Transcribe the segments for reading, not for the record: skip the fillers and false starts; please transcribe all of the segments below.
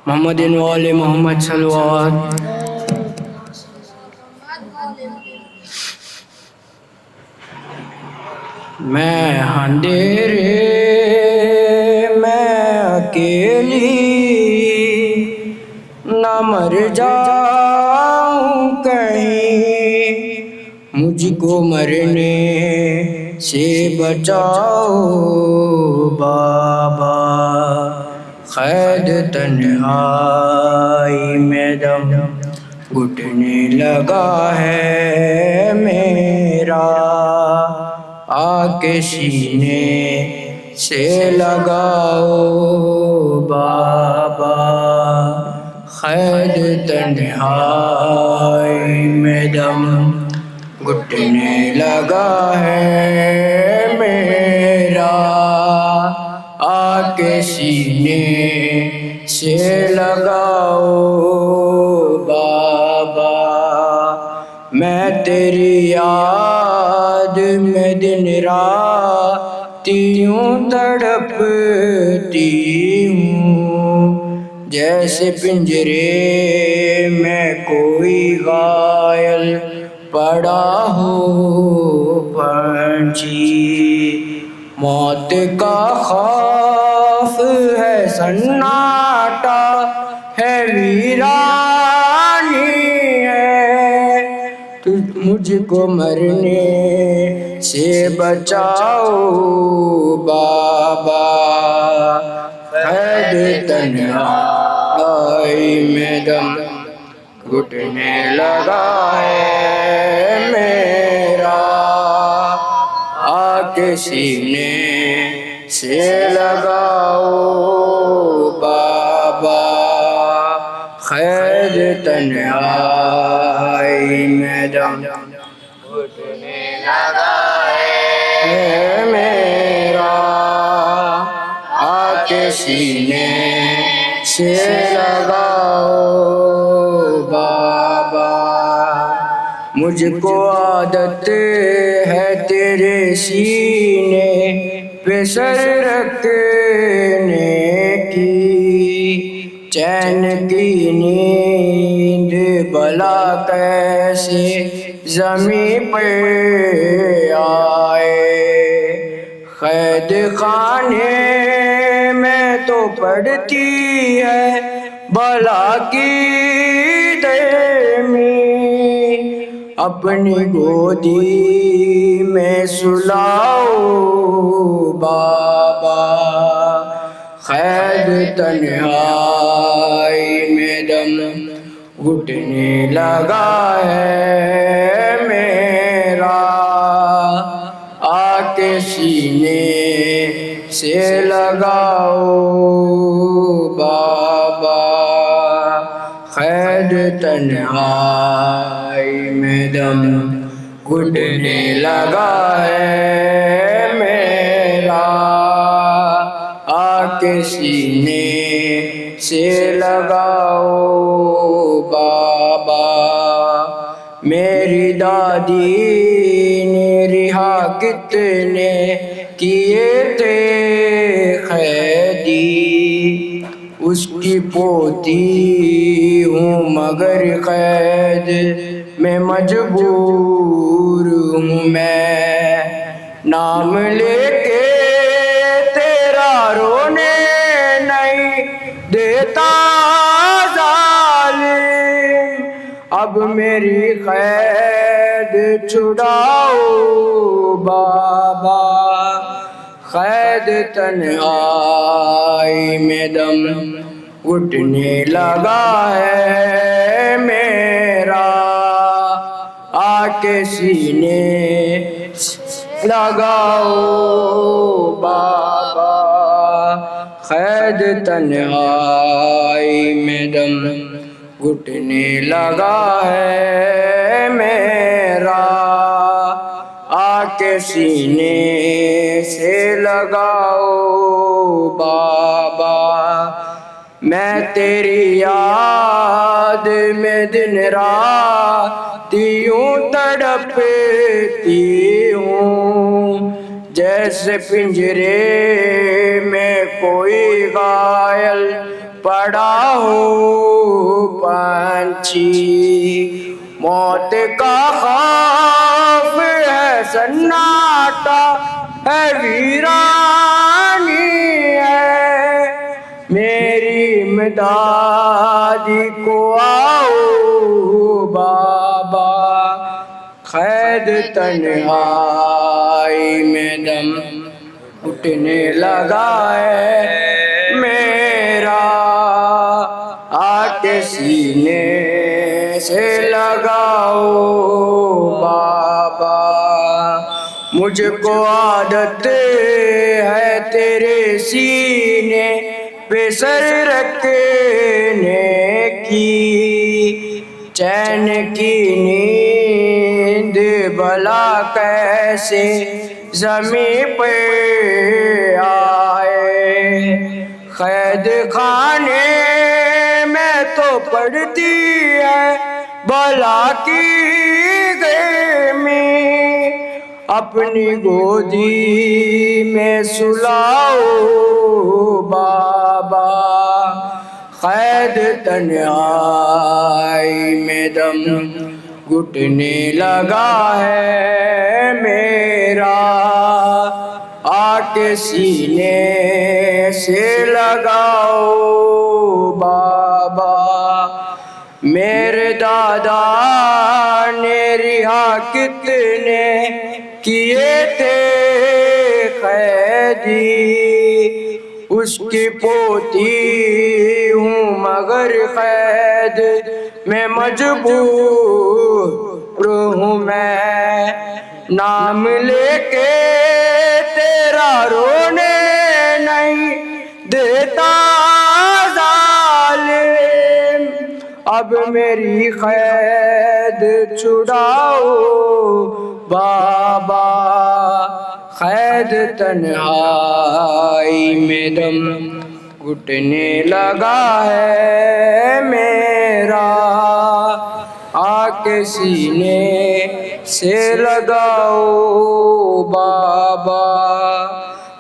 मोहम्मद वाले मोहम्मद सल्लल्लाहु। मैं अंधेरे मैं अकेली न मर जाऊं कहीं, मुझको मरने से बचाओ बाबा। क़ैद तन्हाई में दम घुटने लगा है मेरा, आके सीने से लगाओ बाबा। क़ैद तन्हाई में दम घुटने लगा है मेरा, आके सीने से लगाओ बाबा। मैं तेरी याद में दिन रात यूं तड़पती हूँ, जैसे पिंजरे में कोई घायल पड़ा हो पंछी। मौत का खौफ है, सन्नाटा है, वीरानी है, तू मुझको मरने से बचाओ बाबा। क़ैद तन्हाई में दम घुटने लगा है मेरा, आके सीने से लगाओ बाबा। क़ैद तन्हाई में दम घुटने लगा है मेरा, आके सीने से लगाओ बाबा। मुझको आदत है तेरे सीने पे सर रखने की, चैन की नींद भला कैसे ज़मीं पे आए। क़ैद खाने में तो पड़ती है भला की देमी, अपनी गोदी में सुलाओ बाबा। क़ैद तन्हाई में दम घुटने लगा है मेरा, आके सीने से लगाओ बाबा। क़ैद तन्हाई में दम घुटने लगा है मेरा, आके सीने से लगाओ बाबा। मेरी दादी ने रिहा कितने किए थे कैदी, उसकी पोती हूँ मगर कैद में मजबूर हूँ मैं। नाम लेके तेरा रोने नहीं देता जालिम, अब मेरी कैद छुड़ाओ बाबा। क़ैद तन्हाई में दम घुटने लगा है मेरा, आके सीने लगाओ बाबा। क़ैद तन्हाई में दम घुटने लगा है मेरा, आके सीने से लगाओ बाबा। मैं तेरी याद में दिन रात यूं तड़पती हूँ, जैसे पिंजरे में कोई घायल पड़ा हो पंछी, मौत का खौफ है, सन्नाटा है, वीरानी है। मेरी इमदादी को आओ बाबा, क़ैद तन्हाई में दम उठने लगा है मेरा, आके सीने से लगाओ बाबा। मुझको आदत है तेरे सीने पे सर रखने की, चैन की नींद भला कैसे ज़मीं पे आए। क़ैद खाने में तो पड़ती है भला की गर्मी, अपनी गोदी में सुलाओ बाबा। क़ैद तन्हाई में दम घुटने लगा है मेरा, आके सीने से लगाओ बाबा। मेरे दादा ने रिहा कितने किए थे कैदी, उसकी पोती हूँ मगर कैद में मजबूर हूँ मैं। नाम लेके तेरा रोने नहीं देता जालिम, अब मेरी कैद छुड़ाओ बाबा। क़ैद तन्हाई में दम घुटने लगा है मेरा, आके सीने से लगाओ बाबा।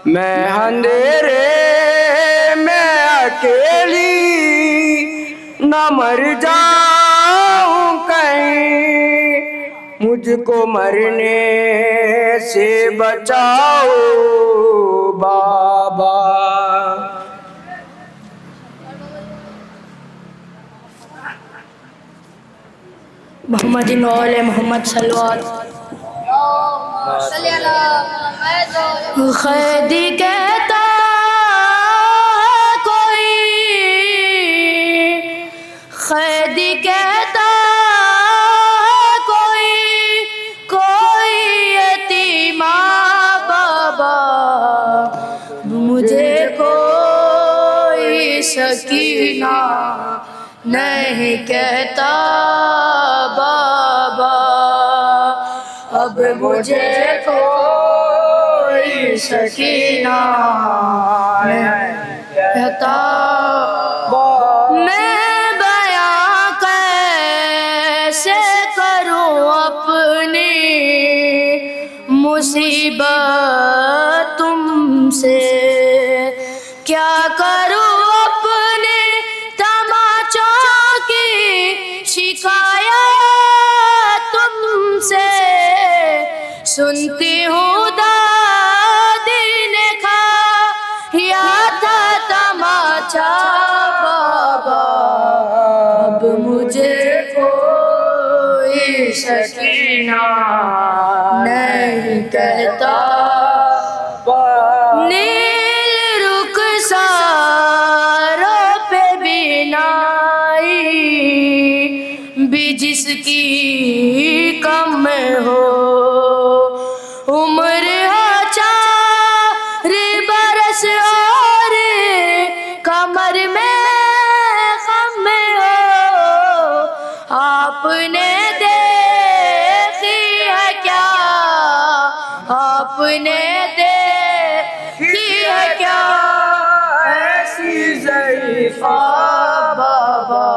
मैं अंधेरे में अकेली न मर जाऊं कहीं, मुझको मरने से बचाओ बाबा। मोहम्मद मोहम्मद सल्लल्लाहु कैदी कहता कोई, कैदी कहता कोई यतीमा बाबा, मुझे कोई सकीना नहीं कहता बाबा, अब मुझे कोई सकीना नहीं कहता। मैं बयां कैसे करूं अपनी मुसीबत तुमसे, क्या करूं अपने तमाचों की शिकायत तुमसे। सुनती हूँ दादी ने खाया था तमाचा बाबा, अब मुझे कोई सकीना नहीं कहता। नील रुखसारों पे बिनाई भी जिसकी कम हो, उम्र हो 4 बरस और कमर में गम हो। आपने देखी है क्या, आपने देखी है क्या ऐसी ज़रीफ़ा बाबा,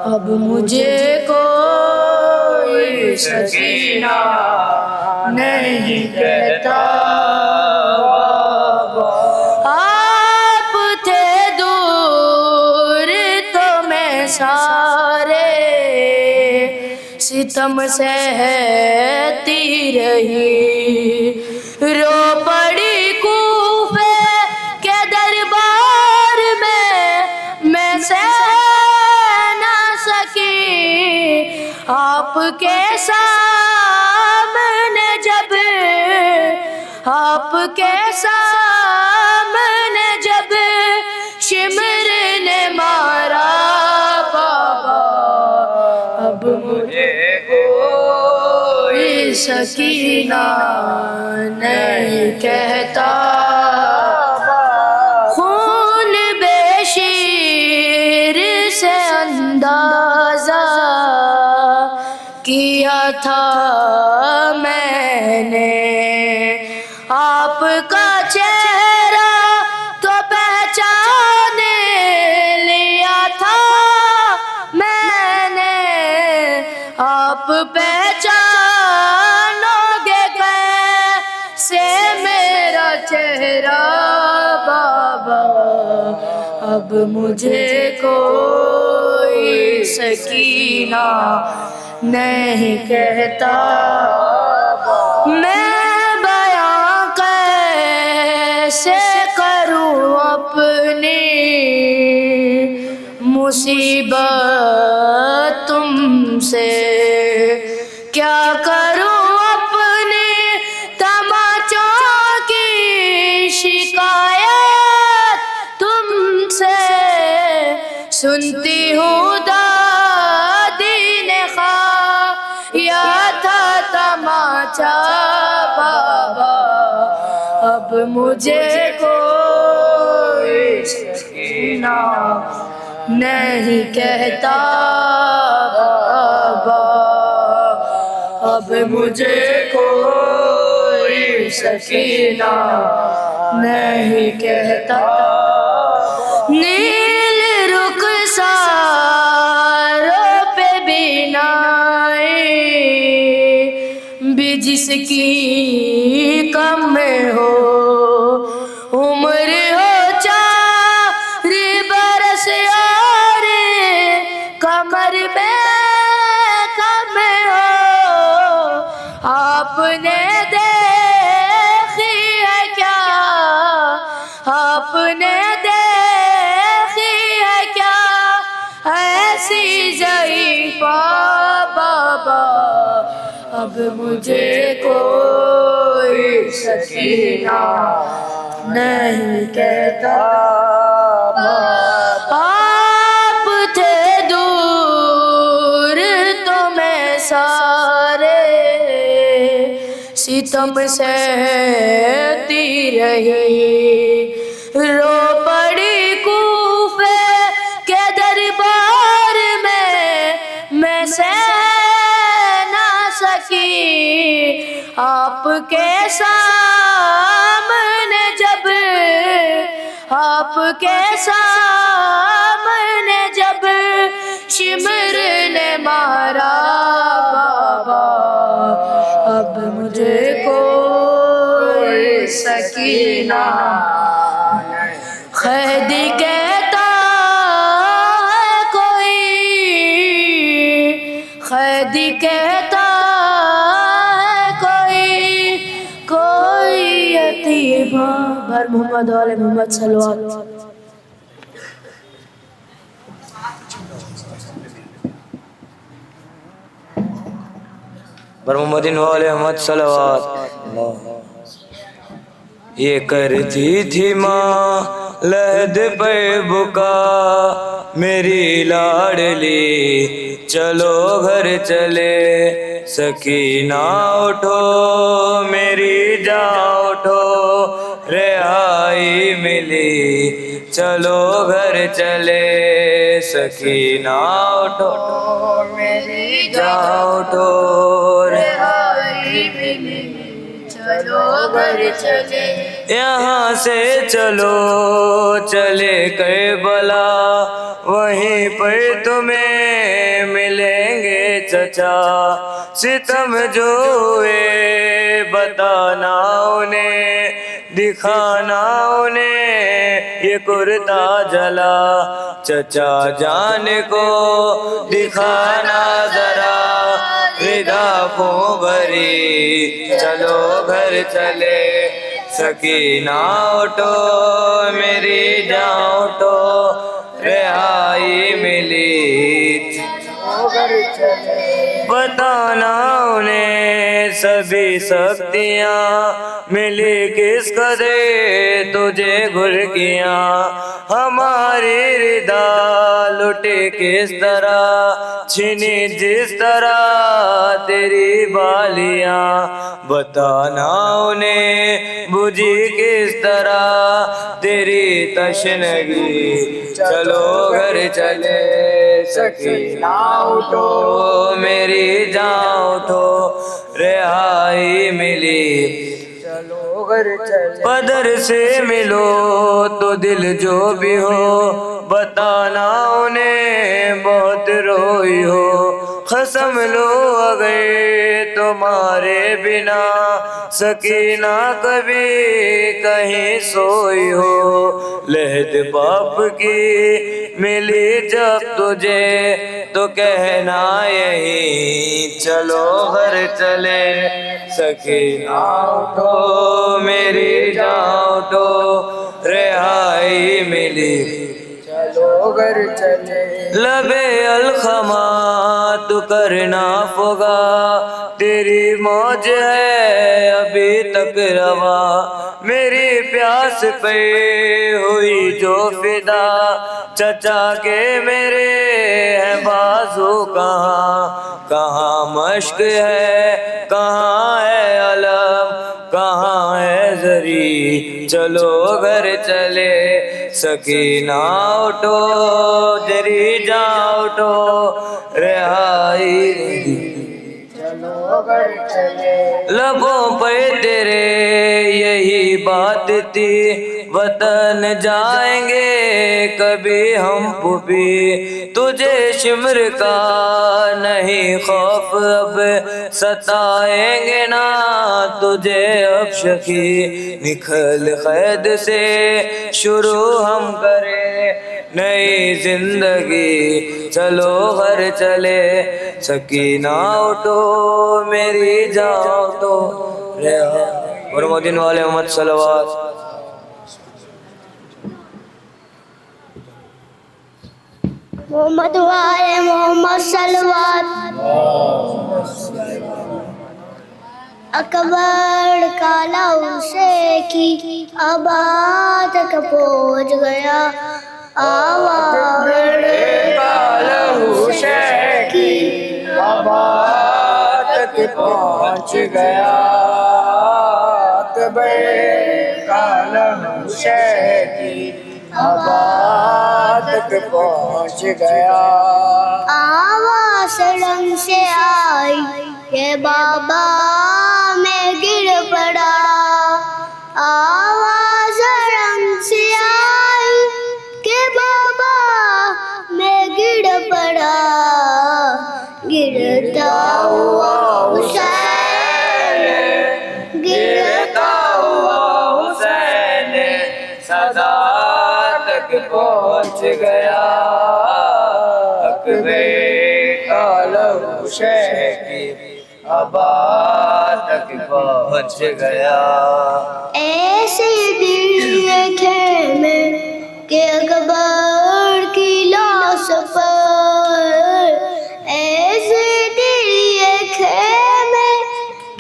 अब मुझे कोई सकीना नहीं कहता बाबा। आप थे दूर सारे सितम सहती रही। रो पड़ी कूफे के दरबार में, मैं सह ना सकी आपके सामने जब, आपके सामने जब शिमर ने मारा बाबा। अब मुझे कोई सकीना नहीं कहता, खून बेशीर से अंदाजा किया था मैंने। आपका चेहरा तो पहचान लिया था मैंने। आप पहचानोगे कैसे मेरा चेहरा बाबा। अब मुझे कोई सकीना नहीं कहता। मैं बयां कैसे करूं अपनी मुसीबत तुमसे, क्या करूं अपने तमाचों की शिकायत तुमसे। सुनती हूँ दादी ने खाया था तमाचा बाबा। अब मुझे कोई सकीना नहीं कहता बाबा। अब मुझे कोई सकीना नहीं कहता। नील रुखसारों पे बिनाई भी जिसकी कम हो, उम्र हो 4 बरस और कमर में कम हो। आपने देखी है क्या, आपने देखी है क्या ऐसी ज़ईफ़ा बाबा। अब मुझे कोई सकीना नहीं कहता। आप थे दूर तो मैं सारे सितम सहती रही। रो पड़ी कूफे के दरबार में, मैं सह ना सकी आपके सामने जब, आपके सामने जब शिमर ने मारा बाबा। अब मुझे कोई सकीना कैदी कहता है कोई, कैदी कहता है कोई, कोई यतीम। भर मोहम्मद वाले मोहम्मद सल्लल्लाहु। पर मोहम्मदिन वाले मोहम्मद सल्लल्लाहु। ये करती थी माँ लहद पे बुका मेरी लाडली, चलो घर चले सकीना उठो मेरी जान उठो, रिहाई मिली चलो घर चले सकीना उठो मेरी जान उठो, रिहाई मिली चलो घर चले। यहाँ से चलो चले करबला, वहीं पर तुम्हें मिलेंगे चचा। सितम जो हुए बताना उन्हें, दिखाना उन्हें ये कुर्ता जला, चचा जान को दिखाना जरा, रिदा को भरी चलो घर चले, सकीना उठो मेरी जान उठो, रिहाई मिली बताना उन्हें सभी शक्तियाँ मिली किस कदे तुझे घुर्कियाँ, हमारी रिदा लुटे किस तरह छिनी जिस तरह तेरी बालियाँ, बताना उन्हें बुझी किस तरह तेरी तशनगी, चलो घर चले सकीना उठो मेरी जान उठो, रिहाई मिली चलो घर चले, पदर से मिलो तो दिल जो भी हो, बताना उन्हें बहुत रोई हो, कसम लो अगर तुम्हारे बिना सकीना कभी कहीं सोई हो, लहद बाप की मिली जब तुझे तो कहना यही चलो घर चले, सकीना उठो मेरी जान उठो, रिहाई मिली चलो घर चले, लबे अलखमा तू करना फुगा, तेरी मौज है अभी तक रवा, मेरी प्यास पे हुई जो फिदा, चचा के मेरे हैं बाजू कहाँ, कहाँ मश्क है कहाँ है अलम, कहाँ है जरी, चलो घर चले सकीना उठो जरी जान उठो, रिहाई चलो घर चले, लबों पे तेरे यही बात थी, वतन जाएंगे कभी हम पुपी, तुझे शिमर का नहीं खौफ अब सताएंगे ना तुझे अब शकी, निकल कैद से शुरू हम करें नई जिंदगी, चलो घर चले सकीना उठो मेरी जान उठो, और मोदिन वाले मोहम्मद सल्लल्लाहु मोहम्मद वाले मोहम्मद सल्लल्लाहु, अकबर काला उसे की आबाद तक पहुँच गया, आवाज़ काला उसे की आबाद तक पहुँच गया, अकबर काला उसे की आबाद तक पहुँच गया, आवाज़ रंग से आई ये बाबा मैं गिर पड़ा, आवाज़ रंग से आई के बाबा मैं गिर पड़ा, गिरता हुआ हुसैन, गिरता हुआ हुसैन सदा तक पहुँच गया, अकबर काला उसे की आबाद तक पहुँच गया, ऐसे दिन खेमे के अकबर की लाश पर, ऐसे दिन खेमे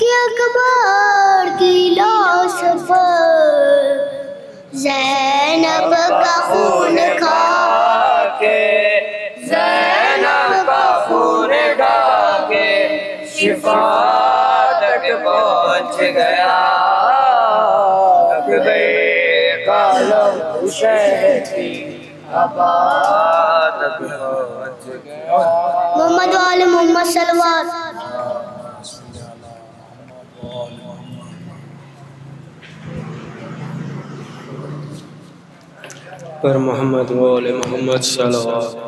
के अकबर की लाश पर, ज़ैनब का खून खा के ज़ैनब का खून गा के शिफा तक पहुँच गया, अकबर काला हुसैन की आबाद तक पहुँच गया। मोहम्मद वाले मोहम्मद सल्लल्लाहु, पर मोहम्मद वाले मोहम्मद सल्लल्लाहु,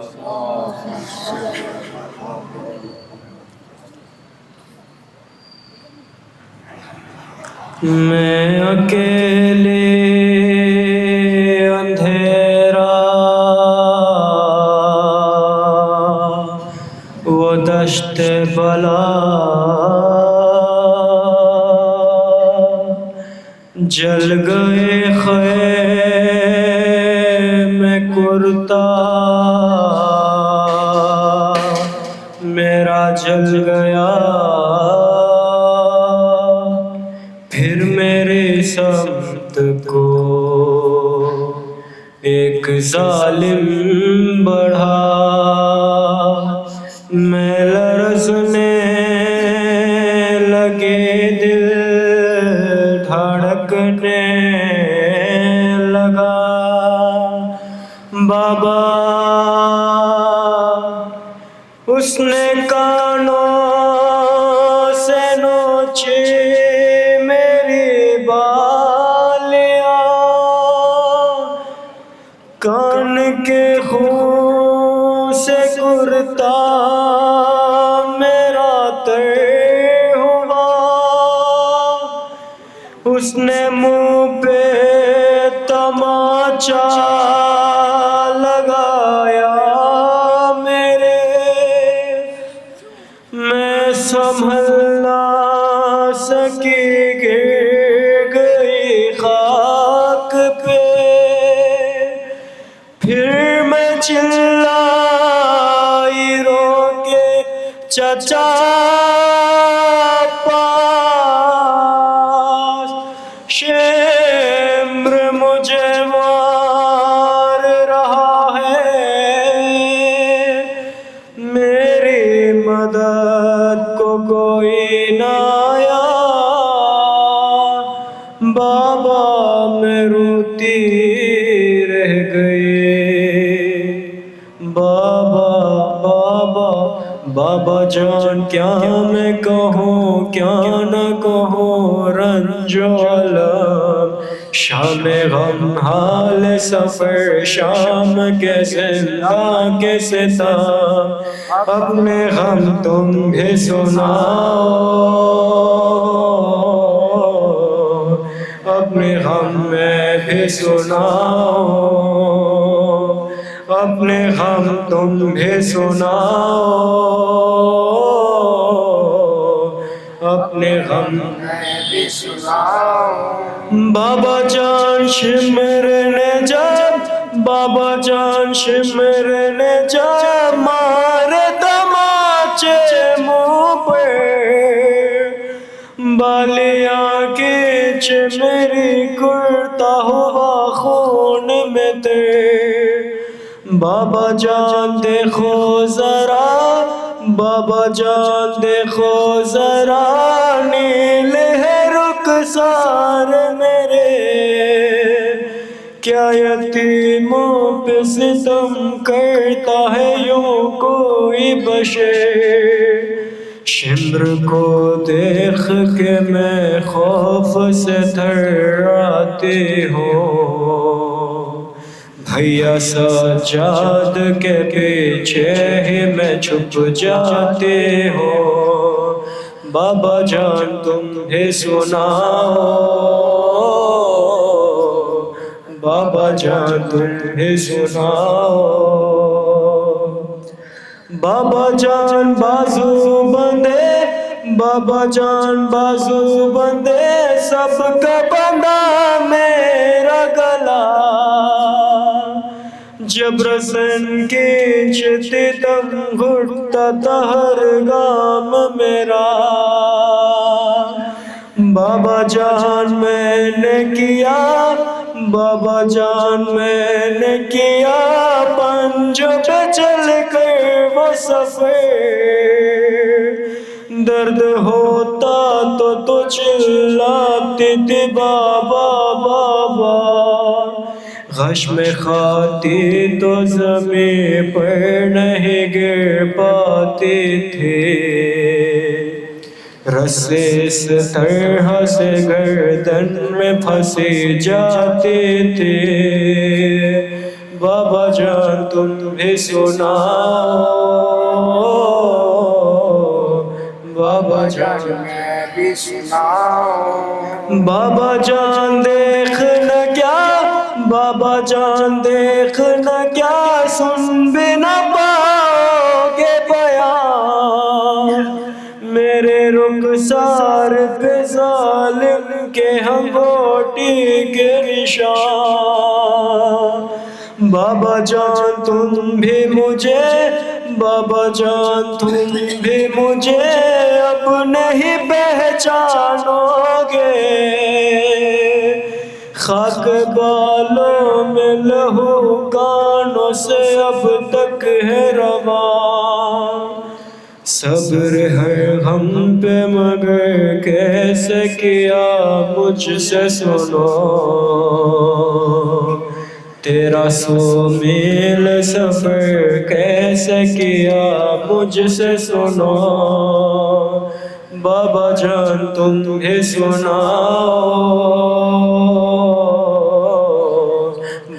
मैं अकेले अंधेरे दश्ते बला जल गए ख़ैमे कुर्ता मेरा जल गया फिर मेरे समत को एक जालिम बढ़ा मैं लरज़ने लगे दिल धड़कने लगा बाबा उसने कानों से नोचे मेरी बालियाँ कान के खून से कुर्ता मेरा तय हुआ उसने मुँह पे तमाचा लगाया मेरे मैं संभल ना सकी गिर गई खाक पे फिर मैं चिल्लाई रो के चचा पास शेम्र मुझे मार रहा है मेरी मदद को कोई ना आया बाबा मैं रोती रह गई बाबा बाबा बाबा जान क्या मैं कहूँ क्या न कहूँ रंजोलम शाम गम हाल सफ़र शाम के ज़िंदा के सिताम अपने गम तुम भी सुनाओ अपने गम में भी सुनाओ अपने गम तुम भी सुनाओ अपने गम मैं भी सुनाऊं बाबा जान शिमरने जा बाबा जान शिमरने जा मारे तमाचे मुँह पे बालियाँ खींच मेरी कुर्ता हुआ खून में ते बाबा जान देखो जरा बाबा जान देखो जरा नील है रुखसार मेरे क्या यतीमों पे सितम करता है यूं कोई बशर शिम्र को देख के मैं खौफ से थर्राती हूँ भैया सज्जाद के पीछे ही मैं छुप जाती हूँ बाबा जान तुम भी सुनाओ बाबा जान तुम भी सुनाओ बाबा जान बाजू बंदे बाबा जान बाजू बंदे सबका बंदा मेरा गला जब रसन खींचती तब घुटता था हर गाम मेरा बाबा जान मैंने किया बाबा जान मैंने किया पंजों पे चल कर वो सफर दर्द होता तो चिल्लाती थी बाबा बाबा गश में खाती तो ज़मीन पर नहीं गिर पाती थी रस्से इस तरह से गर्दन में फंसी जाती थी बाबा जान तुम भी सुनाओ बाबा जान मैं भी सुनाऊं बाबा जान देख न क्या बाबा जान देख न क्या सुन भी न पाओगे बयान शान। बाबा जान तुम भी मुझे, बाबा जान तुम भी मुझे अब नहीं पहचानोगे। खाक बालों में लहू कानों से अब तक है रवा। सब्र है हम पे मगर कैसे किया मुझसे सुनो। तेरा 100 मील सफ़र कैसे किया मुझसे सुनो। बाबा जान तुम भी सुनाओ।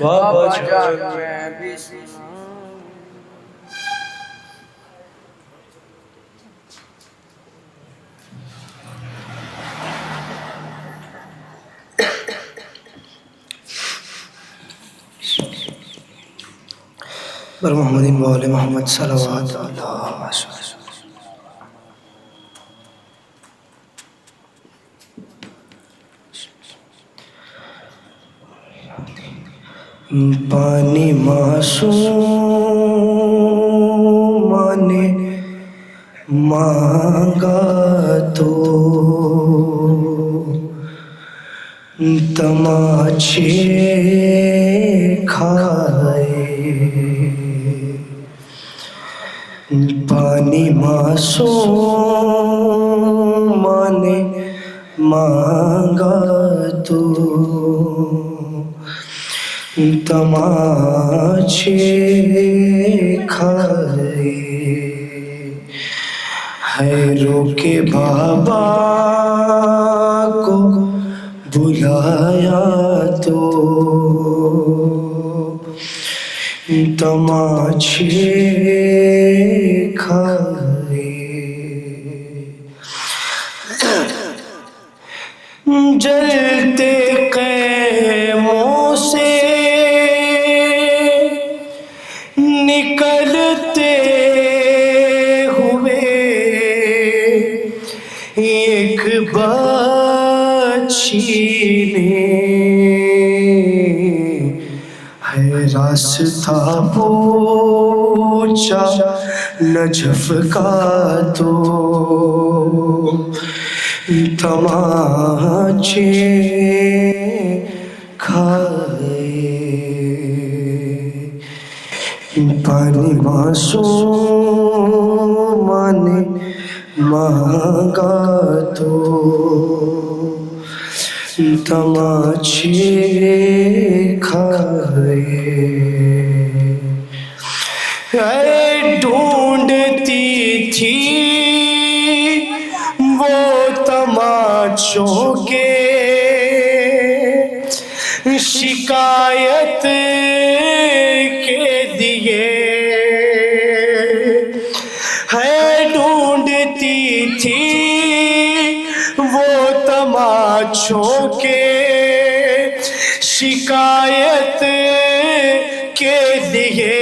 बाबा जान मैं भी सुनाऊं। बर मोहम्मदिन वाले मोहम्मद सल्लल्लाहु अलैहि वसल्लम। पानी मासूम ने मांगा तो तमाचे खाए। पानी मासूम ने मांगा तो तमाचे खाए। है रोके बाबा को बुलाया तो तमाचे खाए। जलते क़ैमों से निकलते हुए एक बच्ची ने है रास्ता पूछा नजफ का तो तमाचे खाए। पानी मासूम ने मांगा तो तमाचे खाए। ढूंढती थी वो तमाचों के शिकायत के दिए। है ढूंढती थी वो तमाचों के शिकायत के लिए।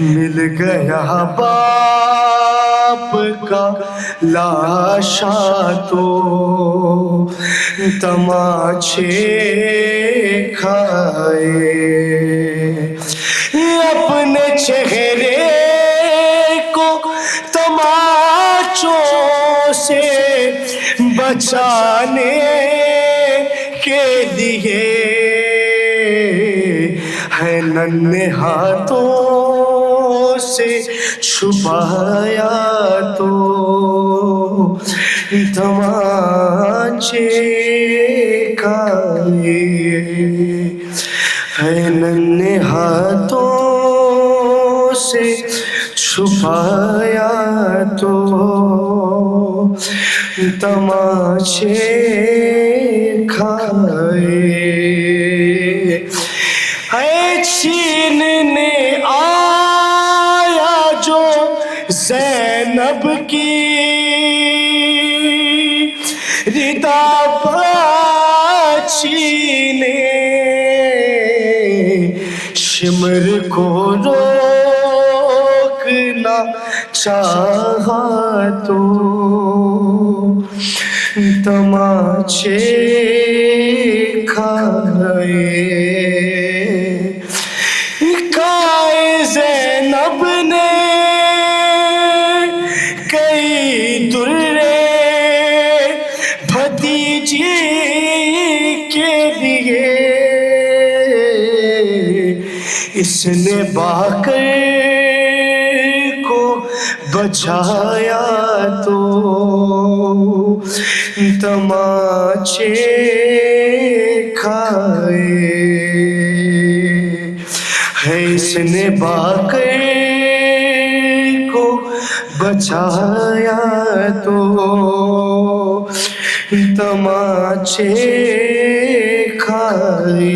मिल गया बाप का लाशा तो तमाचे खाए। अपने चेहरे को तमाचों से बचाने के लिए है नन्हे हाथों से छुपाया तो तमाचे खाए। है नन्हे हाथों से छुपाया तो तमाचे खाए। है छीनने आया जो ज़ैनब की रिदा छीने। शिमर को रोकना चाहा तो तमाचे खाए खाए ज़ैनब ने कई दुर्रे भतीजी के लिए, इसने बाकर को बचाया तो तमाचे खाए है, इसने बाकर को बचाया तो तमाचे खाए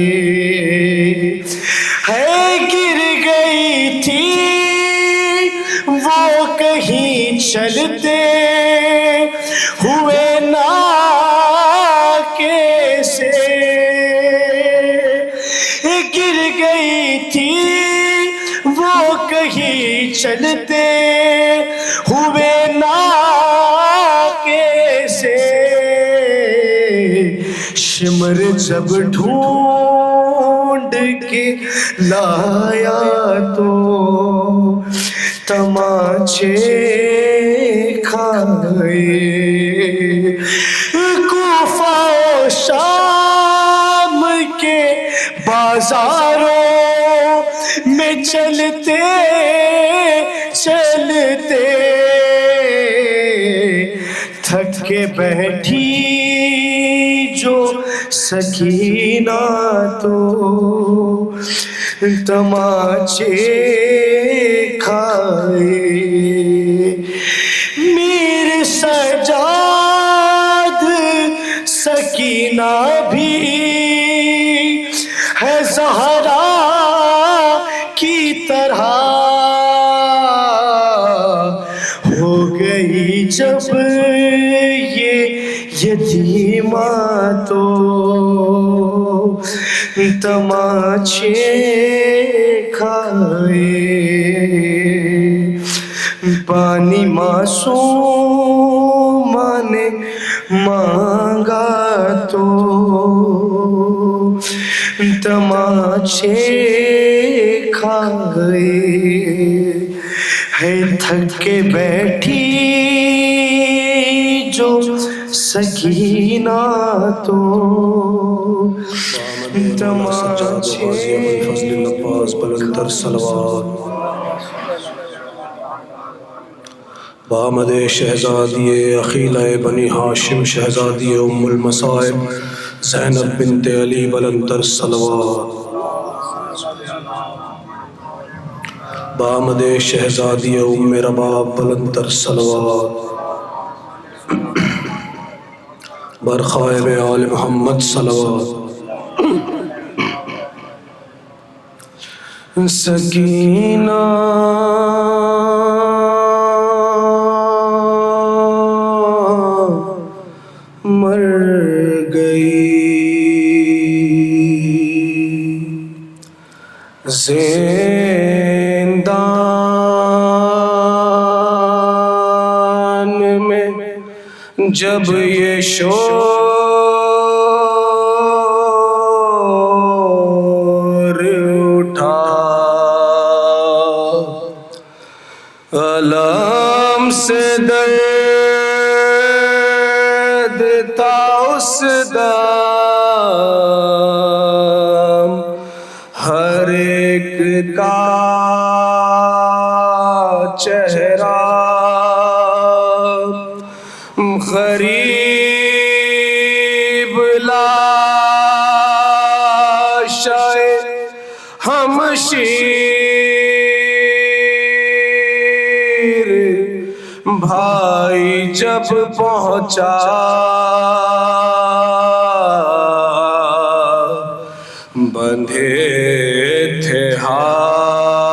है। गिर गई थी वो कहीं चलते हुए ना कैसे, गिर गई थी वो कहीं चलते हुए ना कैसे, शिमर जब ढूंढ के लाया तो तमाचे खाए। कूफा शाम के बाजारों में चलते चलते थक के बैठी जो सकीना तो तमाचे खाए। मीर सजाद सकीना भी है ज़हरा की तरह, हो गई जब ये यतीमा तो तमाचे खाए। पानी मासूमा ने मांगा तो तमाचे खाए है। थक के बैठी जो सकीना तो तमाचे बामदे शहजादिये अखीला बनी हाशिम शहजादिये उम्मुल मसाइब ज़ैनब बिन्ते अली बुलंदतर सलवात। बामदे शहजादिये उम्मे रबाब बुलंदतर सलवात। बरखाए आल मोहम्मद सलवात। सकीना मर गई, ज़िंदान में जब ये शोर उठा, अलम से दर्द था उस दम हर एक का चेहरा, गरीब लाशाए हमशीर भाई जब पहुंचा, बंधे थे हाथ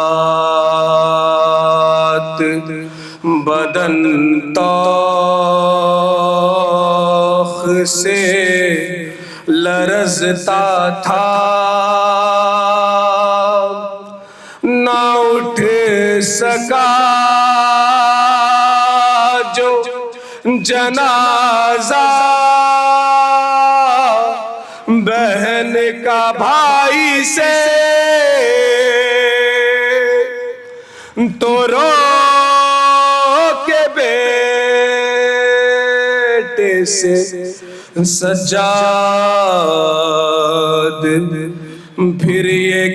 बदन तौख से लरजता था, ना उठ सका जो जनाजा बहन का भाई से तो रो के बेटे से सज्जाद फिर ये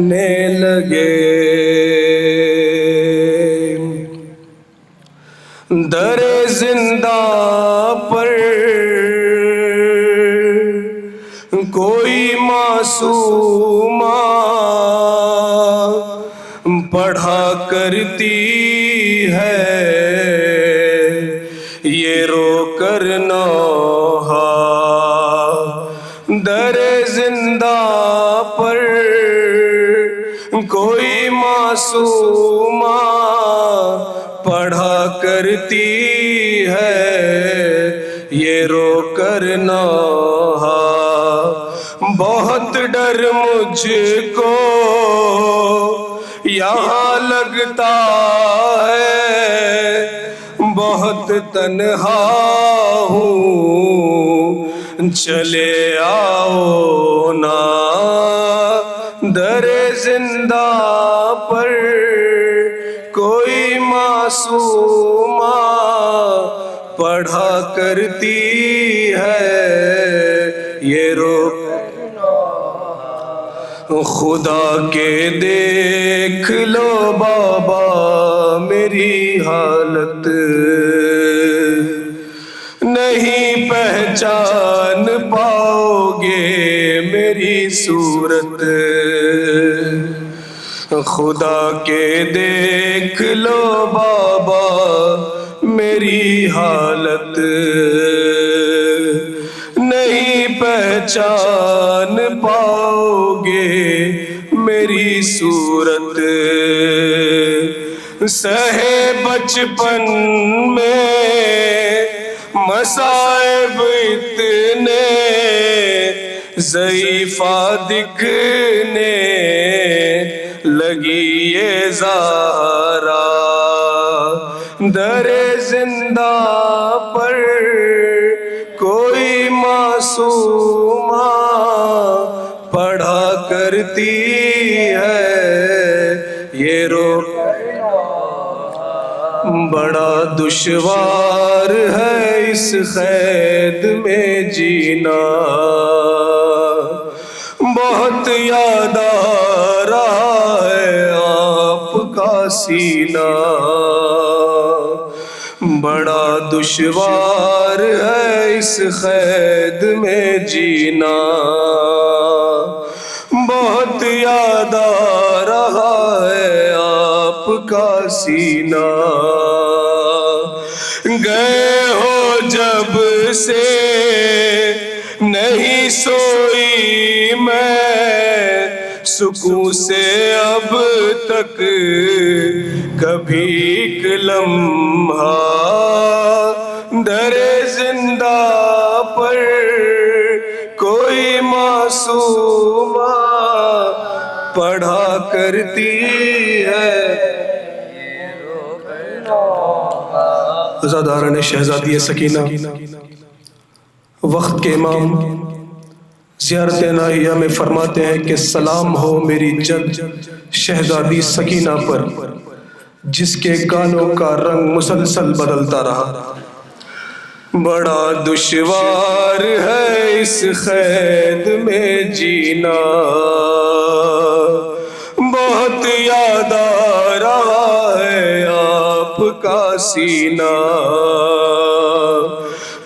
कहने लगे दरे जिंदा पर कोई मासूमा पढ़ा करती है ये रो कर नौहा दरे जिंदा पर कोई मासूमा पढ़ा करती है ये रो कर नौहा बहुत डर मुझको यहाँ लगता है बहुत तन्हा हूँ चले आओ ना दरे जिंदा पर कोई मासूमा पढ़ा करती है ये रो खुदा के देख लो बाबा मेरी हालत नहीं पहचान पाओगे मेरी सूरत खुदा के देख लो बाबा मेरी हालत नहीं पहचान पाओगे मेरी सूरत सहे बचपन में मसाइब इतने ज़ईफ़ा दिखने लगी ये ज़ारा दरे जिंदा पर कोई मासूमा पढ़ा करती है ये रो बड़ा दुश्वार है इस क़ैद में जीना बहुत याद आ रहा है आपका सीना बड़ा दुश्वार है इस क़ैद में जीना बहुत याद आ रहा है आपका सीना गए हो जब से नहीं सोई मैं सुकून से अब तक कभी एक लम्हा दरे जिंदा पर कोई मासूमा पढ़ा करती है ज़ादारान शहज़ादी सकीना वक्त के इमाम ज़ियारत नाहिया में फरमाते हैं कि सलाम हो मेरी जद शहज़ादी सकीना पर जिसके गानों का रंग मुसलसल बदलता रहा बड़ा दुश्वार है इस क़ैद में जीना बहुत याद आ रहा है आपका सीना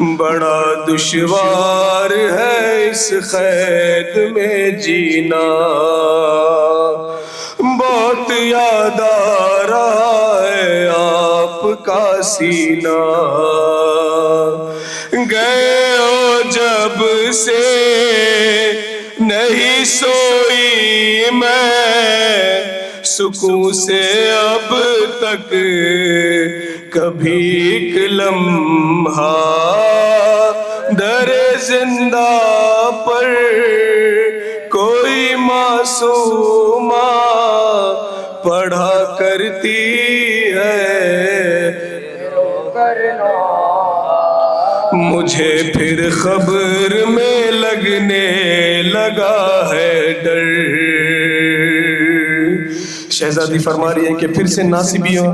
बड़ा दुश्वार है इस क़ैद में जीना बहुत याद आ रहा है आपका सीना गए हो जब से नहीं सोई मैं सुकून से अब तक कभी एक लम्हा दरे जिंदा पर कोई मासूमा पढ़ा करती है। मुझे फिर खबर में लगने लगा है डर। शहजादी फरमा रही है कि फिर से नासिबियों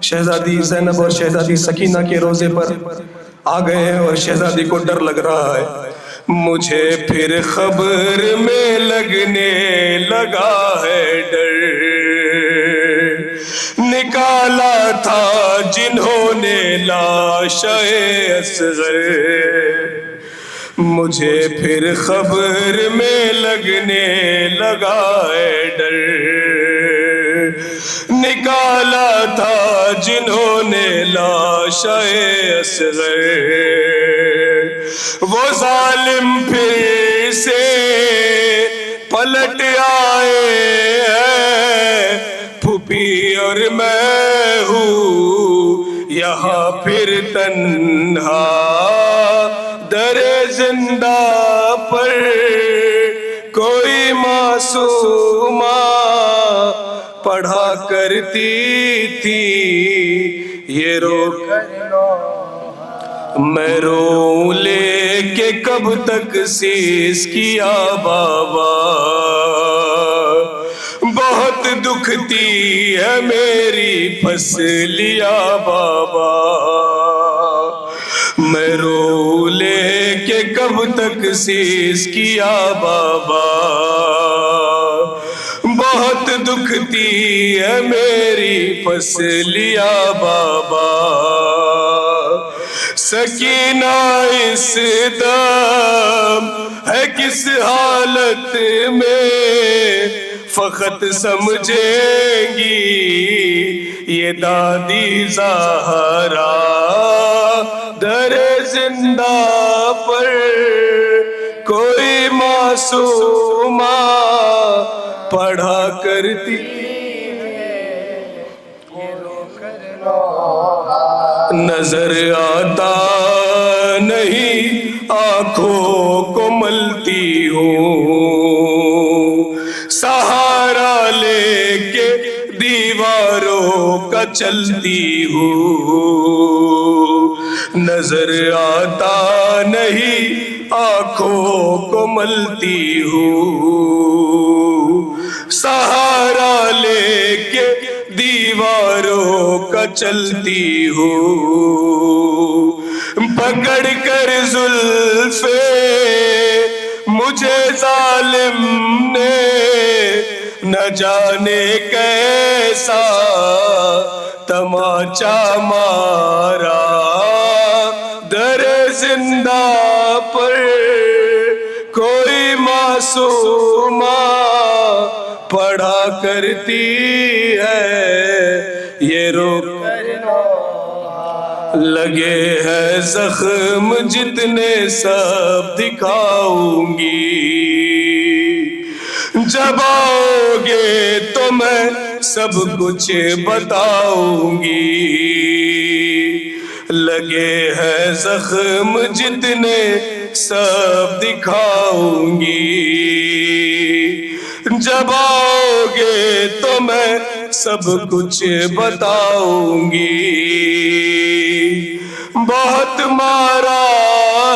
शहजादी ज़ैनब और शहजादी सकीना के रोजे पर आ गए हैं और शहजादी को डर लग रहा है। मुझे फिर खबर में लगने लगा है डर। निकाला था जिन्होंने लाश-ए असगर, मुझे फिर खबर में लगने लगा है डर। निकाला था जिन्होंने लाश-ए असगर, वो जालिम फिर से पलट आए हैं। फूफी और मैं हूँ यहाँ फिर तन्हा दरे जिंदा पर। कोई मासूमा पढ़ा करती थी ये रोक, मैं रो लेके कब तक सीस किया बाबा। बहुत दुखती है मेरी फसलिया बाबा। मैं रो लेके कब तक सीस किया बाबा। बहुत दुखती है मेरी फसलिया बाबा। सकीना इस दम है किस हालत में, फकत समझेंगी ये दादी ज़हरा दरे जिंदा पर। कोई मासूमा पढ़ा करती नजर आता नहीं आंखों को मलती हूँ। सहारा लेके दीवारों का चलती हूँ। नजर आता नहीं आंखों को मलती हूँ। सहारा लेके दीवारों का चलती हूँ। पकड़ कर जुल्फे मुझे जालिम ने न जाने कैसा तमाचा मारा दरे जिंदा पर। कोई मासूमा पढ़ा करती है ये रोक, लगे है जख्म जितने सब दिखाऊंगी। जब आओगे तो मैं सब कुछ बताऊंगी। लगे है जख्म जितने सब दिखाऊंगी। जब आओगे तो मैं सब कुछ बताऊंगी। बहुत मारा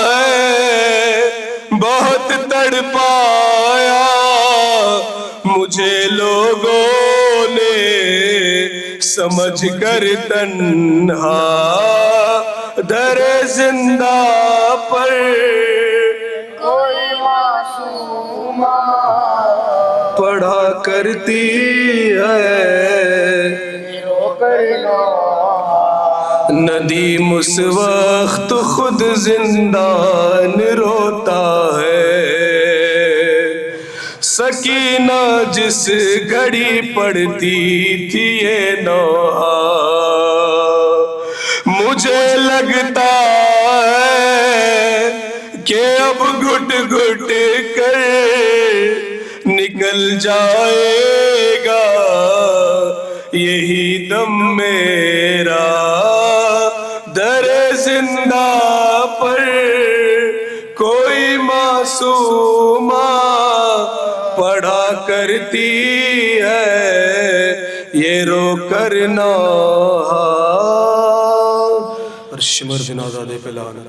है, बहुत तड़पाया मुझे लोगों ने समझ कर तन्हा दरे जिंदा पर। कोई मासूमा पढ़ा करती है नदीम उस वक्त खुद जिंदान रोता है। सकीना जिस घड़ी पड़ती थी ये नौहा, मुझे लगता है कि अब घुट घुट कर निकल जाएगा यही दम मेरा दरे जिंदा पर। कोई मासूमा पढ़ा करती है ये रो करना और शिमर बिन आजादे पे लाना।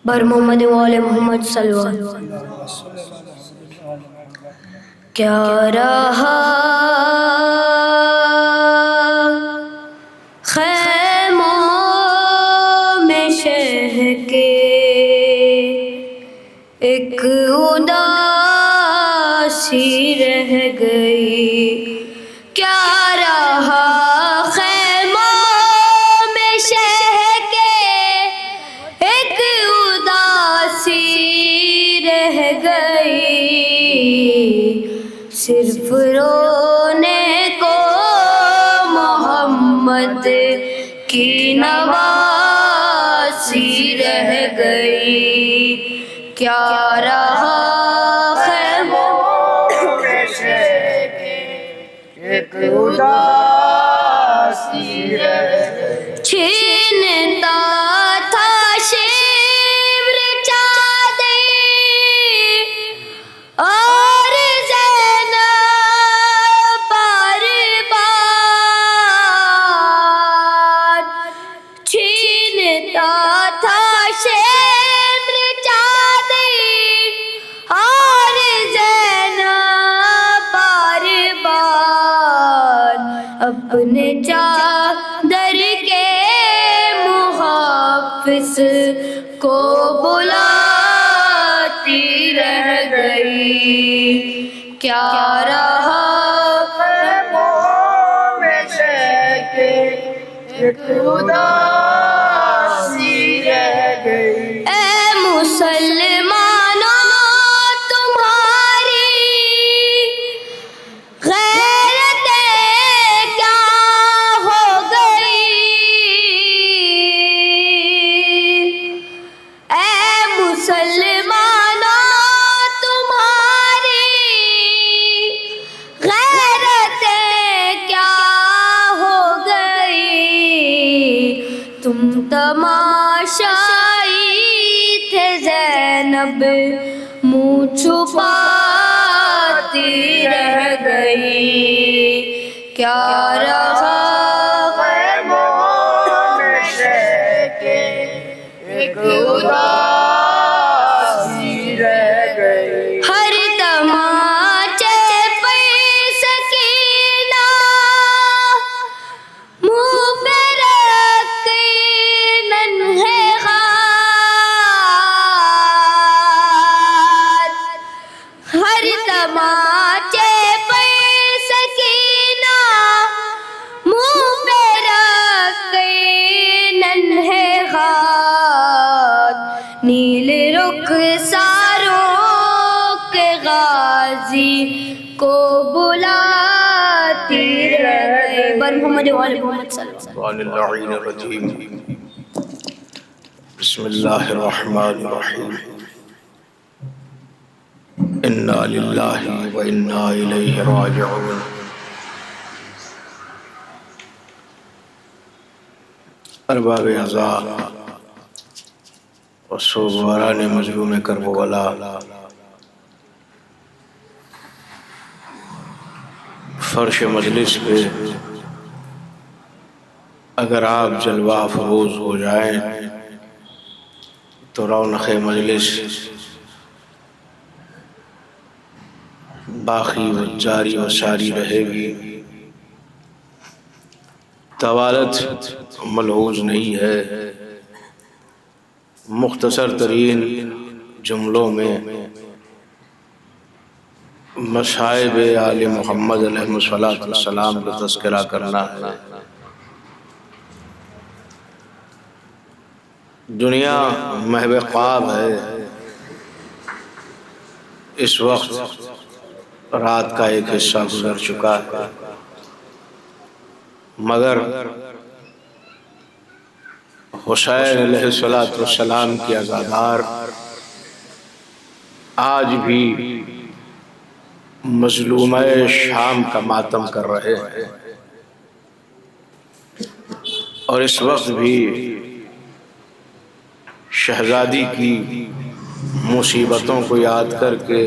बर मोहम्मद वाले मोहम्मद सल्लल्लाहु क्या रहा खैमों में शह के एक उदासी रह गई। क्या रहा खैमों में शह के एक उदासी रह गई। सिर्फ रोने को मोहम्मद की नवासी रह गई। क्या रहा खैमों में शह के एक उदासी रह गई। छीनता था शिब्र चाँदी और ज़ैनब बार बार छीनता था शिब्र चाँदी और ज़ैनब बार बार अपने चादर के मुहाफिज को बुलाती रह गई। क्या रहा खैमों में शह के एक उदासी रह गई। ए मुसलमानों तुम्हारी गैरतें क्या हो गई। ए मुसलमानों तुम्हारी गैरतें क्या हो गई। तुम तमाशाई थे ज़ैनब मुँह छुपाती रह गई। क्या रहा खैमों में शह के एक उदासी रह गई। हर तमाचे पे सकीना मुँह पे रख के नन्हे हाथ। हर तमाचे पे सकीना मुँह पे रख के नन्हे हाथ। नील रुख सारों के गाजी को बुलाती रह गई। बर मोहम्मद वाले मोहम्मद वालिल्लाहिर्रजीम। बिस्मिल्लाहिर्रहमानिर्रहीम। इन्ना लिल्लाहि व इन्ना इलैहि राजिऊन। अरबाब हज़ार और सोगवारा ने मजलूम करबला फर्श मजलिस पे अगर आप जलवा फरोज हो जाएं तो रौनक़ मजलिस बाकी व जारी व सारी रहेगी। तवालत मलहूज नहीं है। मुख्तसर तरीन जुमलों में मसाइब आले मोहम्मद अलैहिस्सलाम का तज़किरा करना है। दुनिया महव ख्वाब है। इस वक्त रात का एक हिस्सा गुजर चुका है, मगर हुसैन अलैहिस्सलाम के अज़ादार आज भी मजलूम शाम का मातम कर रहे हैं और इस वक्त भी शहजादी की मुसीबतों को याद करके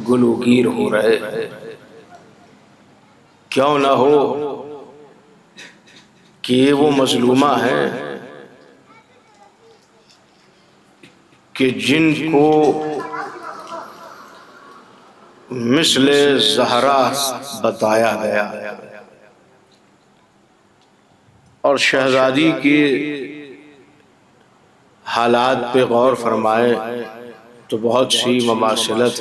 गुलूगीर हो रहे। क्यों ना हो कि ये वो मजलूमा है कि जिनको मिसले ज़हरा बताया गया, और शहजादी के हालात पे गौर फरमाए तो बहुत सी ममासिलत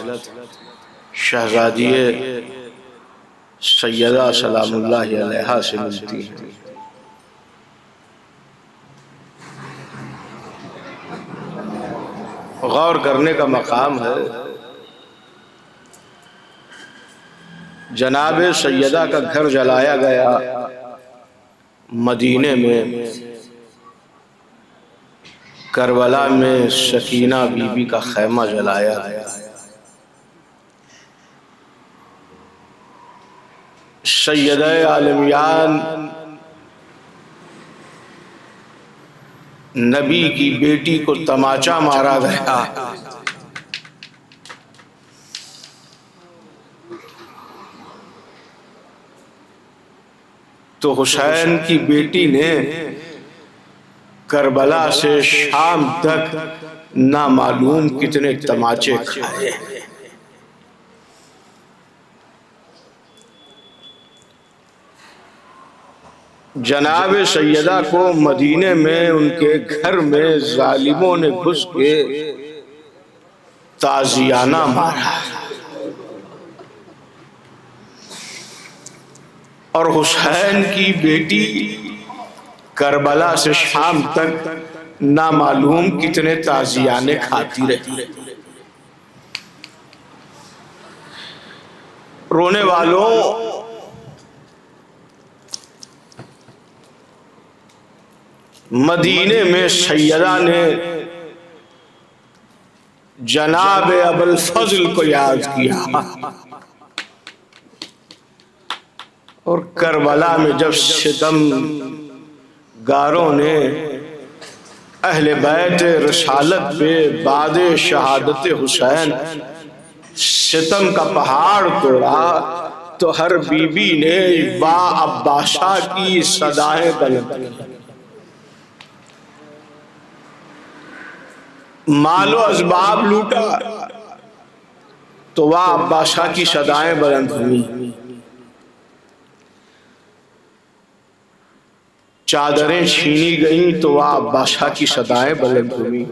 शहजादी सैयदा सलामुल्लाह अलैहा से मिलती है। गौर करने का मकाम है। जनाब सैयदा का घर जलाया गया मदीने में, करबला में सकीना बीबी का खैमा जलाया गया। सैयदा आलमियान नबी की बेटी को तमाचा मारा गया। तो हुसैन की बेटी ने करबला से शाम तक ना मालूम कितने तमाचे खाए। जनाब सैयदा को मदीने में उनके घर में जालिमों ने घुस के ताजियाना मारा, और हुसैन की बेटी करबला से शाम तक ना मालूम कितने ताजियाने खाती रही। रोने वालों, मदीने में सैयदा ने जनाब अबुल फजल को याद किया, और करबला में जब सितम गारों ने अहले बैत रसालत पे बाद शहादत हुसैन सितम का पहाड़ तोड़ा, तो हर बीबी ने वाह अब्बासा की सदाएं बुलंद की। मालो असबाब लूटा तो वाह अब्बासा की सदाएं बुलंद हुई। चादरें छीनी गईं तो वाह अब्बासा की सदाएं बुलंद हुई।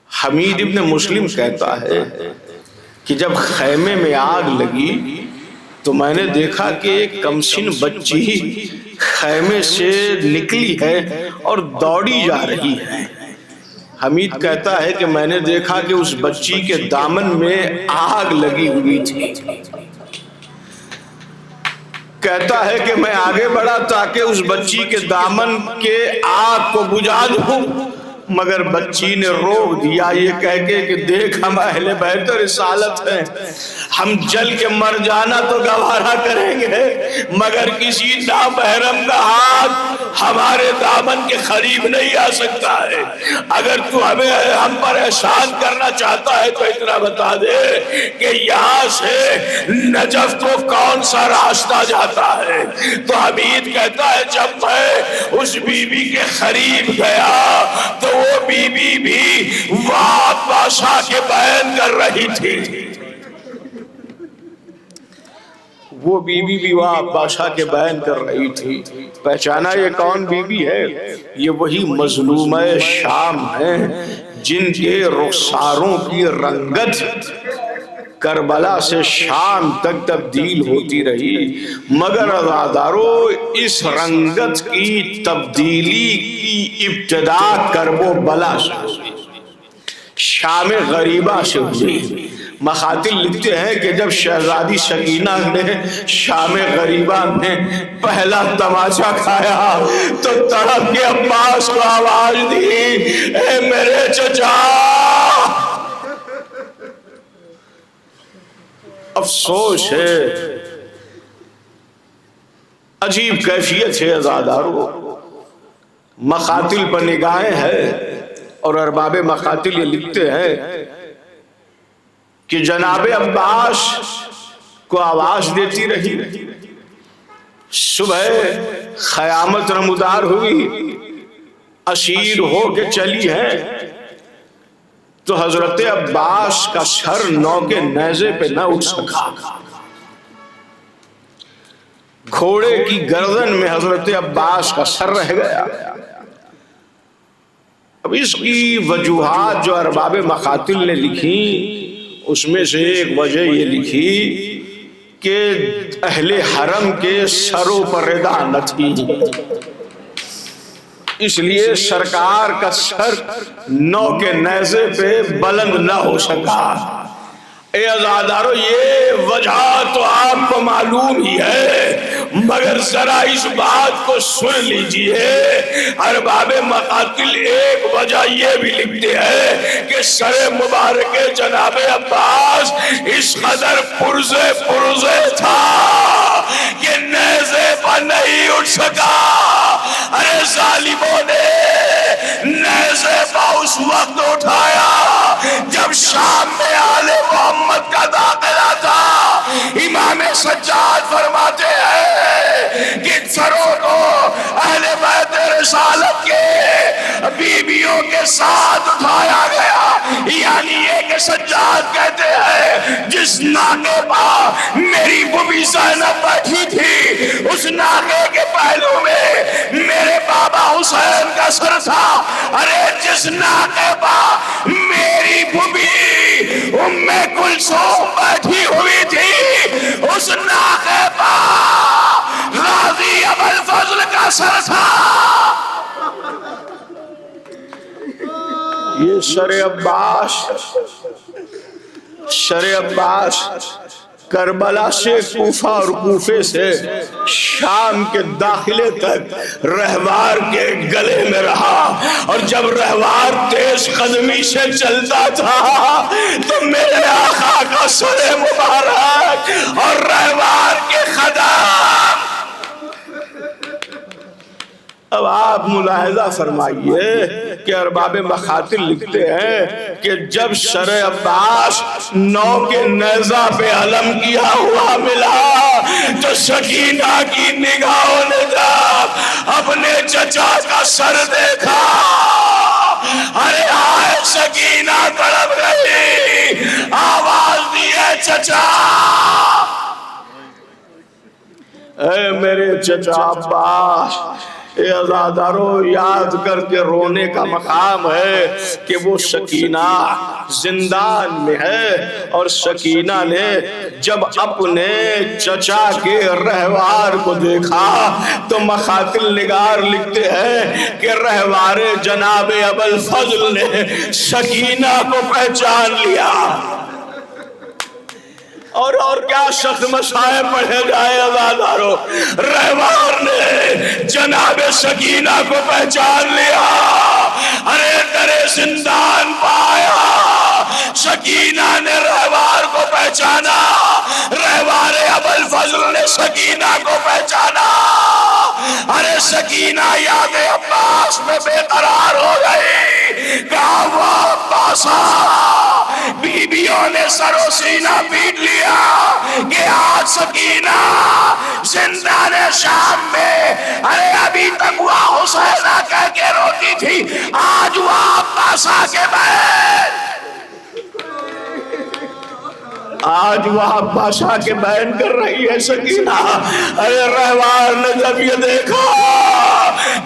हमीद इब्न मुस्लिम कहता है कि जब खैमे में आग लगी तो मैंने देखा कि एक कमसिन बच्ची खैमे से निकली है और दौड़ी जा रही है। हमीद कहता है कि मैंने देखा कि उस बच्ची के दामन में आग लगी हुई थी। कहता है कि मैं आगे बढ़ा ताकि उस बच्ची के दामन के आग को बुझा दूं, मगर बच्ची ने रोक दिया ये कह के कि देख हम अहले बैत रिसालत हैं, हम जल के मर जाना तो गवारा करेंगे, मगर किसी नामहरम का हाथ हमारे दामन के करीब नहीं आ सकता है। अगर तू हमें हम पर एहसान करना चाहता है तो इतना बता दे कि यहाँ से नजफ को कौन सा रास्ता जाता है। तो हमीद कहता है जब मैं उस बीबी के करीब गया तो वो बीबी भी वाह बादशाह के बयान कर रही थी। वो बीबी भी वाह बादशाह के बयान कर रही थी। पहचाना ये कौन बीबी है? ये वही मजलूमा शाम है जिनके रुखसारों की रंगत करबला से शाम तक तब्दील होती रही, मगर अज़ादारों इस रंगत की तब्दीली की इब्तिदा करबो बला से शाम गरीबा से हुई। मखातिल लिखते हैं कि जब शहजादी सकीना ने शाम गरीबा में पहला तमाचा खाया तो तड़प के अब्बास को आवाज दी, ए मेरे चचा। अफसोस है, अजीब कैफियत है अज़ादारों। मखातिल पर निगाहें हैं और अरबाब मखातिल ये लिखते हैं कि जनाबे अब्बास को आवाज देती रही। सुबह क़यामत नमूदार हुई, अशीर हो के चली है, तो हजरत अब्बास का सर नौ के नेज़े पे न उठ सका। घोड़े की गर्दन में हजरत अब्बास का सर रह गया। अब इसकी वजूहात जो अरबाब मखातिल ने लिखी, उसमें से एक वजह ये लिखी कि अहले हरम के सरों पर रिदा न थी, इसलिए सरकार का सर नौ के नेज़े पे बुलंद न हो सका। ए अज़ादारो, ये वजह तो आपको मालूम ही है, मगर जरा इस बात को सुन लीजिए। अरबाब मकातिल एक वजह ये भी लिखते हैं कि सरे मुबारक जनाबे अब्बास इस कदर पुरज़े था कि नेज़े पर नहीं उठ सका। अरे जालिमों ने नेज़े पर उस वक्त उठाया जब शाम में आले मोहम्मद का दाखिला था। इमाम सज्जाद फरमाते हैं कि सरों को अहले बैत रिसालत के बीबियों के साथ उठाया गया, यानी ये कि सज्जाद कहते हैं जिस नाके पर मेरी बुबी ज़ैनब बैठी थी, उस नाके के पहलू में मेरे बाबा हुसैन का सर था। अरे जिस नाके पर मेरी बुबी उम्मे कुलसूम बैठी हुई थी, उस नाके पर गाजी अबुल फजल का सर था। ये शरे अब्बास करबला से कूफा और कूफे से शाम के दाखिले तक रहवार के गले में रहा, और जब रहवार तेज कदमी से चलता था तो मेरे आका का सरे मुबारक और रहवार के कदम। अब आप मुलाहिजा फरमाइए कि अरबाब मखातिल लिखते हैं कि जब शरे अब्बास नौ के नेज़ा पे अलम किया हुआ मिला तो सकीना की निगाहों ने जब अपने चचा का सर देखा, अरे आए सकीना तड़प गई, आवाज दी है चचा। ऐ मेरे चचा अब्बास, आजादारो याद करके रोने का मकाम है कि वो सकीना जिंदान में है, और सकीना ने जब अपने चचा के रहवार को देखा तो मखातिल निगार लिखते हैं कि रहवारे जनाबे अबुल फजल ने सकीना को पहचान लिया। और क्या शख्स मसाए पढ़े जाए अज़ादारो, रहवार ने जनाबे सकीना को पहचान लिया। अरे दरे जिंदान पाया, सकीना ने रहवार को पहचाना, रहवारे अबुल फजल ने सकीना को पहचाना। अरे सकीना याद अब्बास में बेकरार हो गई। कहा वो अब्बास, बीबियों ने सरो सीना पीट लिया कि आज सकीना जिंदा ने शाम में, अरे अभी तक वह हुसैना कह के रोती थी, आज वह अब्बास आके बैठ, आज वह बादशाह के बयान कर रही है सकीना। अरे रहवार ने जब ये देखा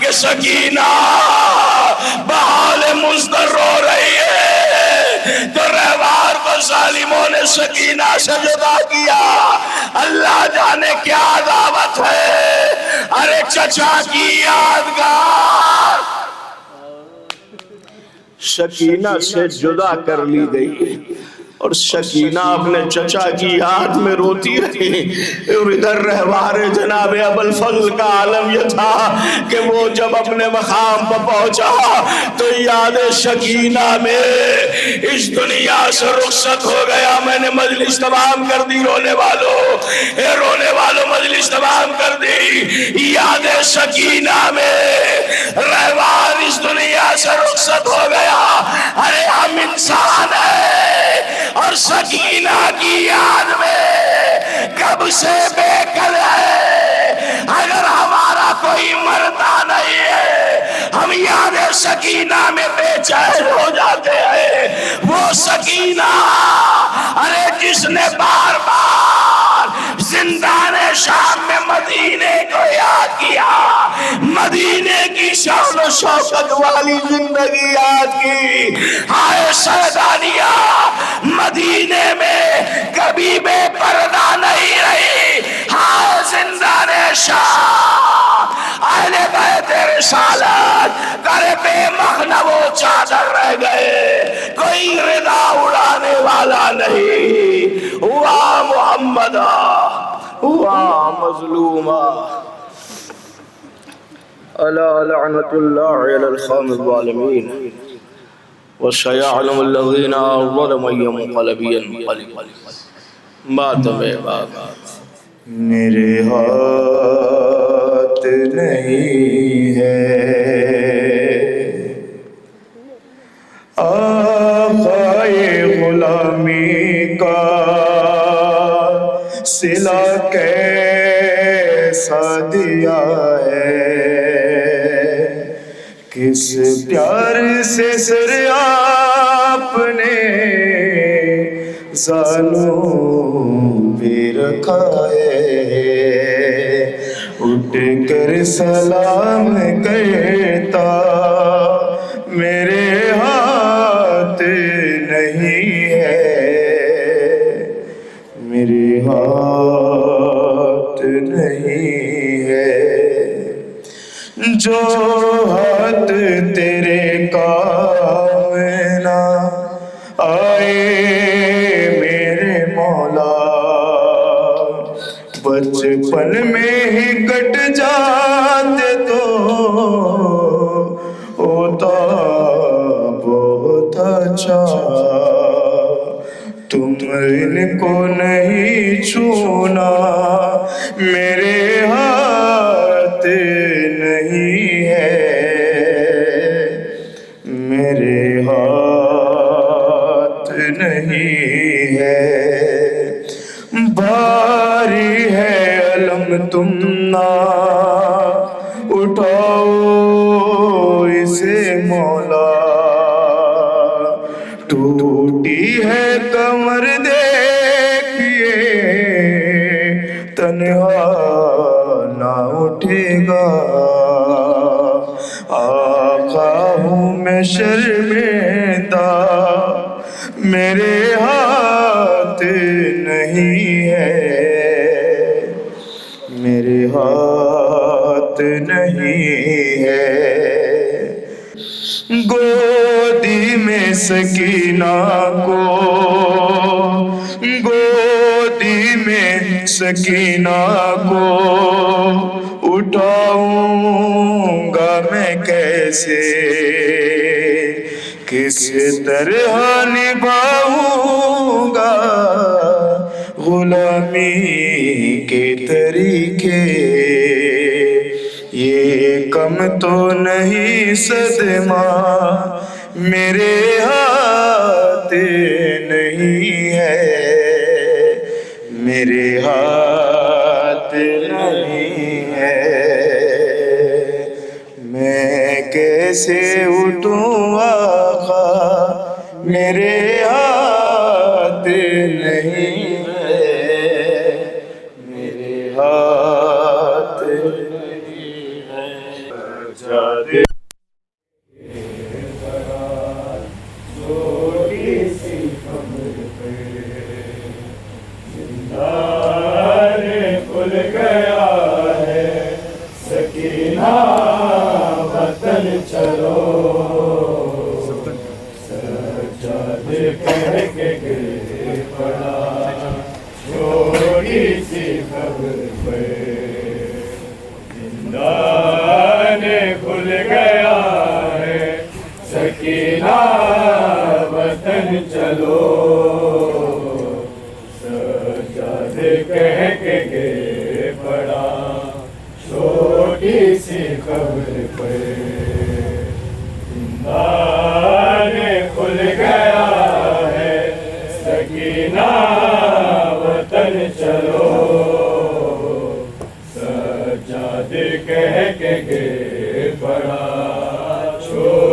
कि सकीना बहाल मुज़्दर रो रही है, तो रहवार को जालिमों ने सकीना से जुदा किया। अल्लाह जाने क्या दावत है। अरे चचा की यादगार सकीना से जुदा कर ली गई, और सकीना अपने चचा की याद में रोती रही। और इधर रहवारे जनाबे अबुल फजल का आलम यह था कि वो जब अपने मकाम पर पहुंचा तो याद सकीना में इस दुनिया से रुखसत हो गया। मैंने मजलिस तमाम कर दी, रोने वालों मजलिस तमाम कर दी। याद सकीना में रहवार सकीना में बेचैन हो जाते हैं। वो सकीना अरे जिसने बार बार जिंदाने शाम में मदीने को याद किया, मदीने की शान और शौकत वाली जिंदगी याद की। हाय सैदानिया मदीने में कभी बेपर्दा नहीं रही। हाय जिंदाने शाम अहले बैत रिसालत करे बेमखना वो चादर रह गए, कोई रिदा उड़ाने वाला नहीं। हुआ मोहम्मदा हुआ मजलूमा अला लअनतुल्लाहि अलल क़ौमिज़ ज़ालिमीन व सयअलमुल्लज़ीना ज़लमू यन्क़लिबन बात में बात मेरे हाथ नहीं है आक़ाए गुलामी का सिला कैसा दिया है, किस प्यार से सर आपने ज़ानों पे रखा है। उठ कर सलाम करता मेरे हाथ नहीं है, मेरे हाथ नहीं है। जो हाथ तेरे काम ना आए मेरे मौला, बचपन में ही कट जाते तो होता बहुत अच्छा। तुम इनको नहीं छूना, मेरे हाथ नहीं है, मेरे हाथ नहीं है। भारी है अलम तुम ना उठाओ इसे मौला, टूटी है कमर देखिए तन्हा ना उठेगा। आका हूँ मैं शर्मिंदा, मेरे हाथ नहीं है, मेरे हाथ नहीं है। गोदी में सकीना को, गोदी में सकीना को उठाऊंगा मैं कैसे, किस तरह निभाऊंगा गुलामी के तरीके। ये कम तो नहीं सदमा, मेरे हाथ नहीं है, मेरे हाथ नहीं है। मैं कैसे उठूं आका, मेरे हाथ नहीं है, मेरे हाथ नहीं है। खुल गया है सकीना वतन चलो, सज्जादे कह के गिर पड़ा छोटी सी खबर पे। जिंदाने खुल गया है सकीना वतन चलो, कह के गिर पड़ा छोटी सी खबर पे। जिंदाने खुल गया है सकीना वतन चलो, सज्जादे कह के गिर पड़ा छोटी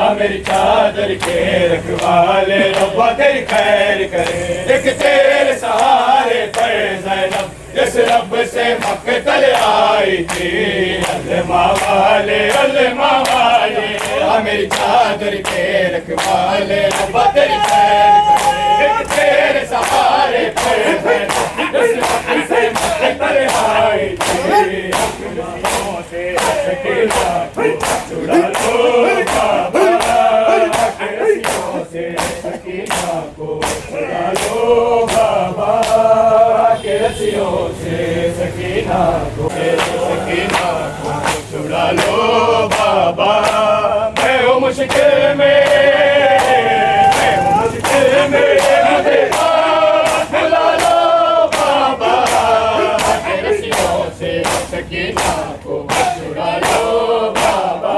मेरी चादर के रखवाले रब्बा तेरी खैर करे। एक तेरे सहारे पर ज़ैनब जिस रब से मक्तल आई थी, अल्लामा वाले मेरी चादर के रखवाले रब्बा तेरी खैर करे। एक तेरे सहारे पर ज़ैनब जिस रब से मक्तल आई थी, से सकीना छुड़ा लो बाबा के रस्सियों से, सकीना को छुड़ा लो बाबा के रस्सियों से, सकीना को छुड़ा लो बाबा। मैं हूँ मुश्किल में मुझे बुला लो बाबा के रस्सियों से, सकीना को छुड़ा लो बाबा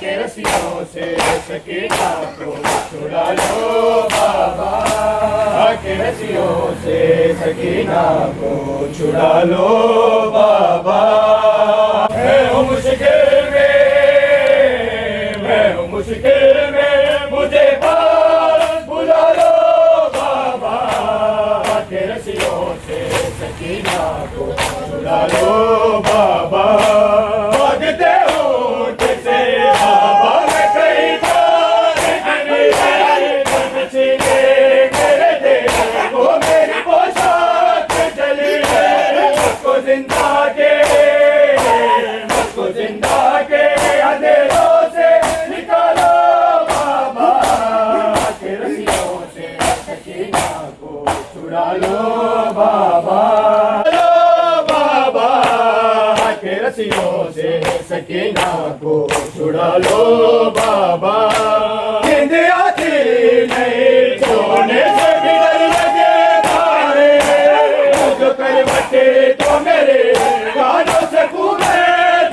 के रस्सियों से, सकीना को छुड़ा लो बाबा के रस्सियों से, सकीना को छुड़ा लो बाबा। मैं हूँ मुश्किल में मुझे बस बुला लो बाबा के रस्सियों से, सकीना को छुड़ा लो बाबा। भागते हो जैसे बाबा मैं कई बार छीने मेरे दे वो मेरी पोशाक चली है, मुझको जिंदा के अंधेरों से निकालो बाबा के रस्सियों से, सकीना को छुड़ा लो बाबा के रस्सियों से, सकीना को छुड़ा लो बाबा। नींद आती नहीं सोने से भी डर लगे तारे, जो करवटे तो मेरे कानों से कूदे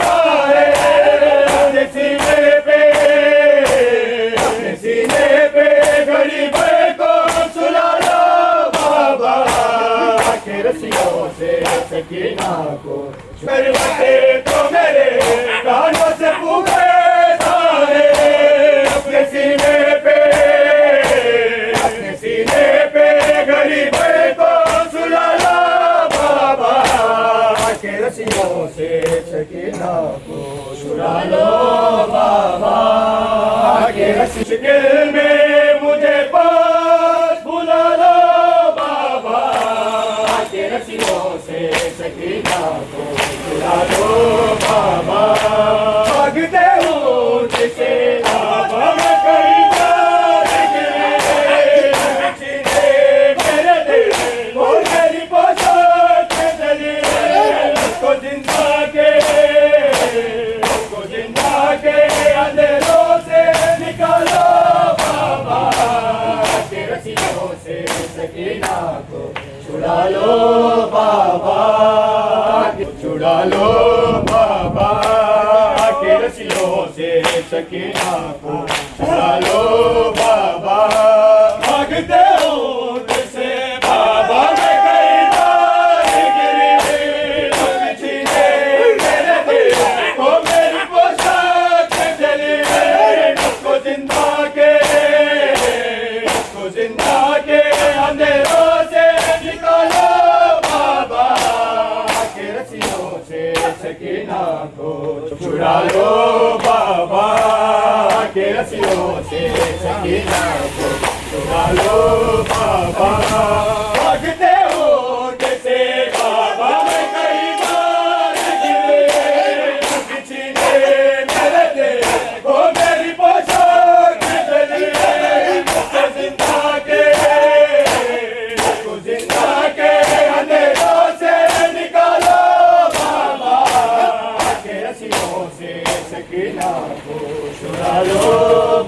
तारे। सीने पे घड़ी भर को सुला लो बाबा के रस्सियों से, सकीना को करवटे तो मेरे कानों से कूदे तारे। अपने सीने पे घड़ी भर को सुला लो बाबा के रस्सियों से, सकीना को छुड़ा लो बाबा के मुश्किल में मुझे पास बुला लो बाबा के रस्सियों से, सकीना को छुड़ा लो बाबा। भागते हो जैसे बाबा मैं कई बार मेरे दिल वो मेरी पोशाक चली, उसको जिंदा के अंधेरों से निकालो बाबा के रस्सियों से, सकीना को छुड़ा लो बाबा, छुड़ा लो बाबा के रस्सियों से, सकीना को छुड़ा लो बाबा। भागते हो जैसे बाबा मैं कई बार गिरी छीने मेरे दिल को मेरी पोशाक चली है, उसको जिंदा के अंधेरों से निकालो बाबा के रस्सियों से, सकीना को छुड़ा लो बाबा के रस्सियों से, सकीना को छुड़ा लो बाबा। भागते हो जैसे बाबा मैं कई बार छीने मेरे दिल को मेरी पोशाक चली है, उसको जिंदा के अंधेरों से निकालो बाबा के रस्सियों से, सकीना को छुड़ा लो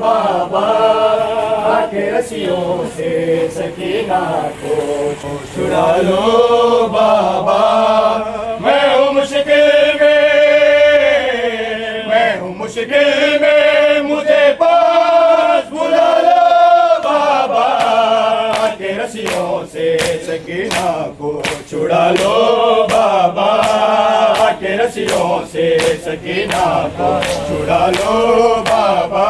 बाबा के रस्सियों से, सकीना को छुड़ा लो बाबा। मैं हूँ मुश्किल में मुझे पास बुला लो बाबा के रस्सियों से, सकीना को छुड़ा लो बाबा के रस्सियों से, सकीना को छुड़ा लो बाबा।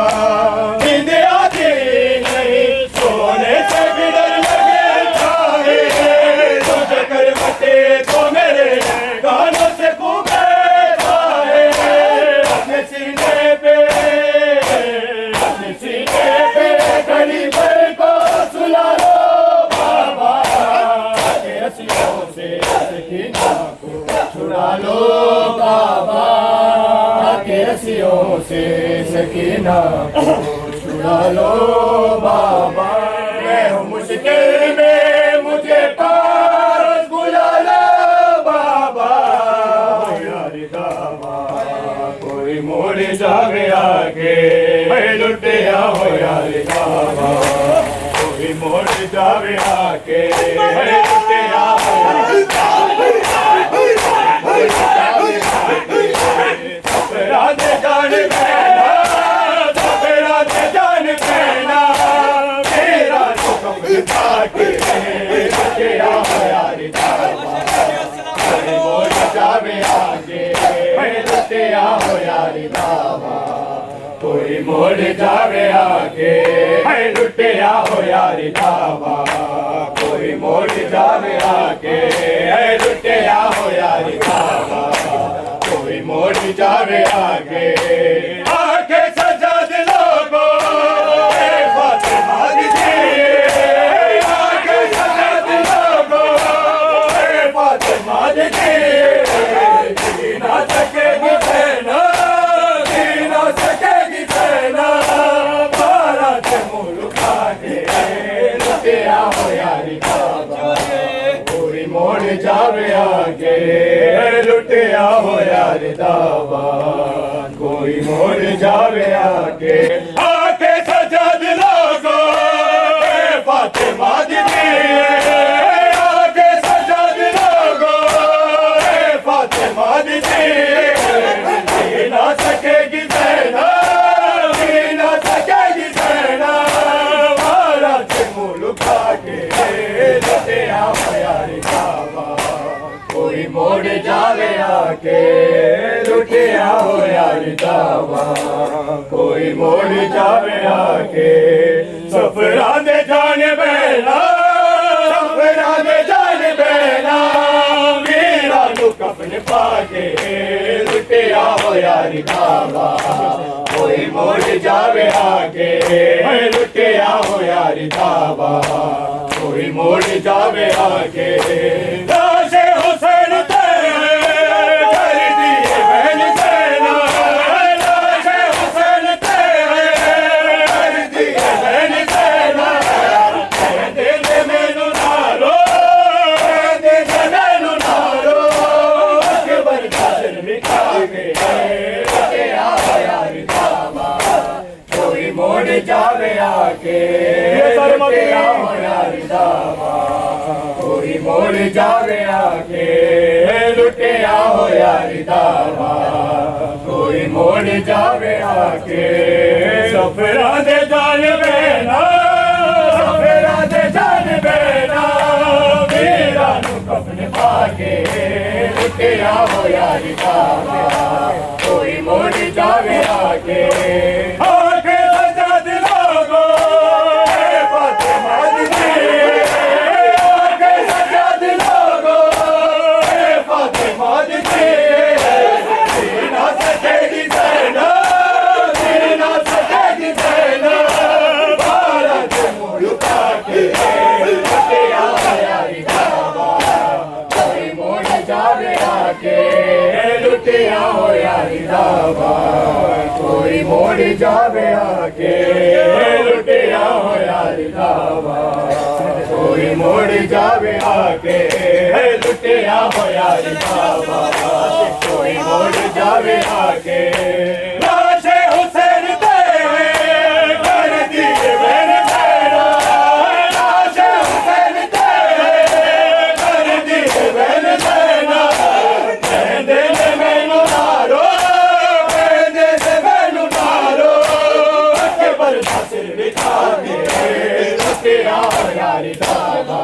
छुड़ा लो बाबा के रस्सियों से सकीना को छुड़ा लो बाबा। मैं हूँ मुश्किल में मुझे पार बुला लो बाबा यार दावा। कोई मोड़ जावे आगे मैं लुटिया हो यार दावा। कोई मोड़ जावे आगे मैं लुटिया हो यार राधे जान पहना राधे जान पहना मेरा तो कपड़े पाके लुटिया हो यार दावा। मोड़ जावे आगे मैं लुटिया हो यार दावा। कोई मोड़ जावे आगे मैं लुटिया हो यार दावा। कोई मोड़ जावे आगे मैं लुटिया हो यार दावा। कोई मोड़ जावे आगे आके सजा दिलोगो फातिमा दीजिए। आके सजा दिलोगो फातिमा दीजिए। जी ना सकेगी बहना जी ना सकेगी बहना भारत मुल्क आगे लुटिया हो यारी बाबा। कोई मोड़ जावे आगे लुटिया हो यार दावा। कोई मोड़ जावे आगे आके सजा दिलोगो फातिमा दीजिए। आके सजा दिलोगो फातिमा दीजिए। जी ना सकेगी बहना जी ना सकेगी बहना भारत मुल्क आगे लुटिया हो यार दावा। कोई मोड़ जावे आके लुटिया हो यार दावा। कोई मोड़ जावे आके सफरा दे जाने बेला सफरा दे जाने बेला वीरा नु कफन पाके लुटिया हो यार दावा। कोई मोड़ जावे आके लुटिया हो यार दावा। कोई मोड़ जावे आके लाशे हुसैन तेरे कर दिए बहन सेना। लाशे हुसैन तेरे कर दिए बहन सेना। दे दे मैनू नारो दे दे मैनू नारो अकबर कादर मिटा गए लुटिया हो यार दावा। कोई मोड़ जावे आके लुटिया हो यार दावा। कोई मोड़ जावे आके लुटिया हो यार दावा। कोई मोड़ जावे आके सफरा दे जान बेना सफरा दे जान बेना वीरा नु कफन पाके लुटिया हो यार दावा। कोई मोड़ जावे आके आके सजा दिलोगो फातिमा दीजिए। आके सजा दिलोगो फातिमा दीजिए। जी ना सकेगी बहना जी ना सकेगी बहना भारत मुल्क आगे लुटिया हो यार दावा। कोई मोड़ जावे आके लुटिया हो यार दावा। कोई मोड़ जावे आके लुटिया हो यार दावा। कोई मोड़ जावे आके लुटिया हो यार दावा। कोई मोड़ जावे आके लाशे हुसैन तेरे कर दिए बहन सेना। लाशे हुसैन तेरे कर दिए बहन सेना। दे दे मैनू नारो दे दे मैनू नारो अकबर का सिर बिठा के लुटिया हो यार दावा।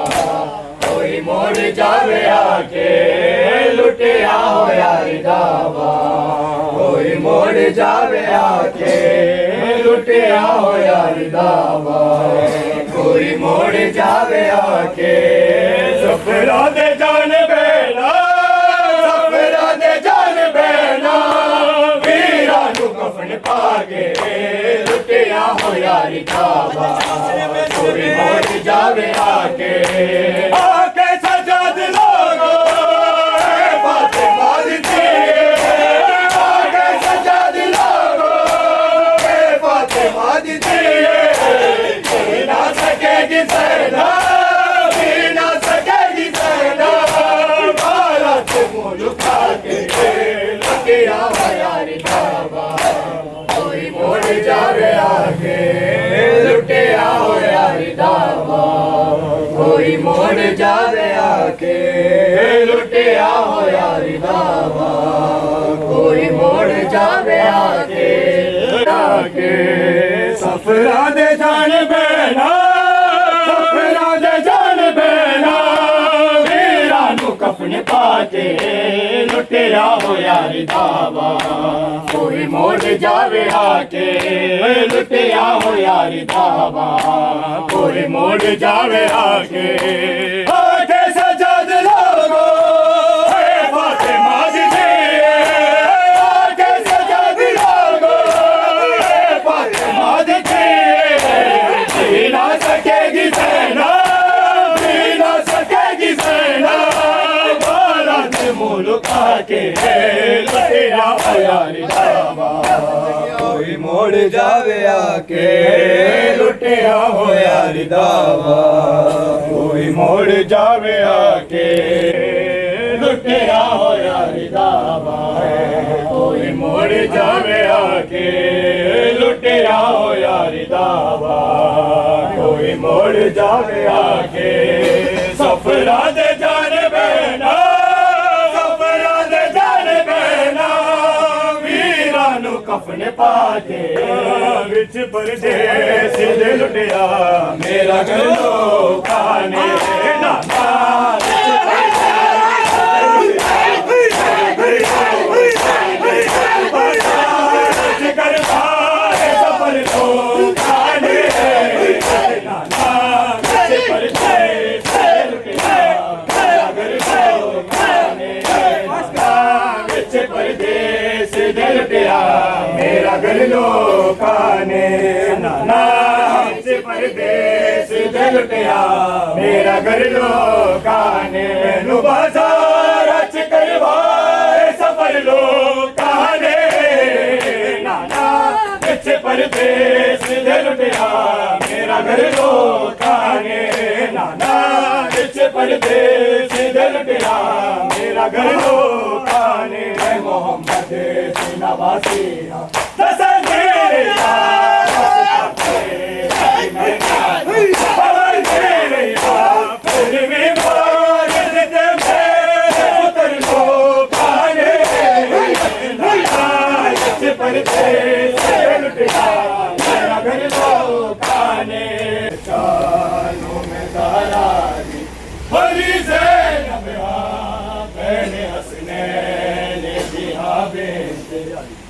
कोई मोड़ जावे आके लुटिया हो यार दावा। कोई मोड़ जावे आके लुटिया हो यार दावा। कोई मोड़ जावे आके सफरा दे जान बेला सफरा दे जान बेला वीरा नु कफन पाके लुटिया हो यार दावा। कोई मोड़ जावे आके आके सजा दिलोगो फातिमा यारी दावा कोई मोड़ जावे आके आके सफरा दे जान बैना सफरा दे जान बैना वीरा नु कफन पाके लुटिया हो यारी दावा कोई मोड़ जावे आके लुटिया हो यारी दावा कोई मोड़ जावे आके आके सजाद लोगो फातिमा जी आके सजाद लोगो फातिमा जी जी ना सकेगी ज़ैना जी ना सकेगी ज़ैना मुल्का के लुटिया हो यारी दावा कोई मोड़ जावे आके लुटिया हो यारी दावा कोई मोड़ जावे आके लुटिया हो यारी दावा कोई मोड़ जावे आके लुटिया हो यारी दावा कोई मोड़ जावे आके सफरा दे जान बैना कफन पाके विच परदेस दे लुटिया मेरा घर लोका ने नाना मेरा घर लोका ने नाना से परदेस दे लुटिया मेरा घर लोका ने मैनू बाजार च करवाए सफर लोका ने नाना से परदेस दे लुटिया मेरा घर लोका ने नाना से परदेस दे लुटिया मेरा घर लोका ने मोहम्मद नवासिया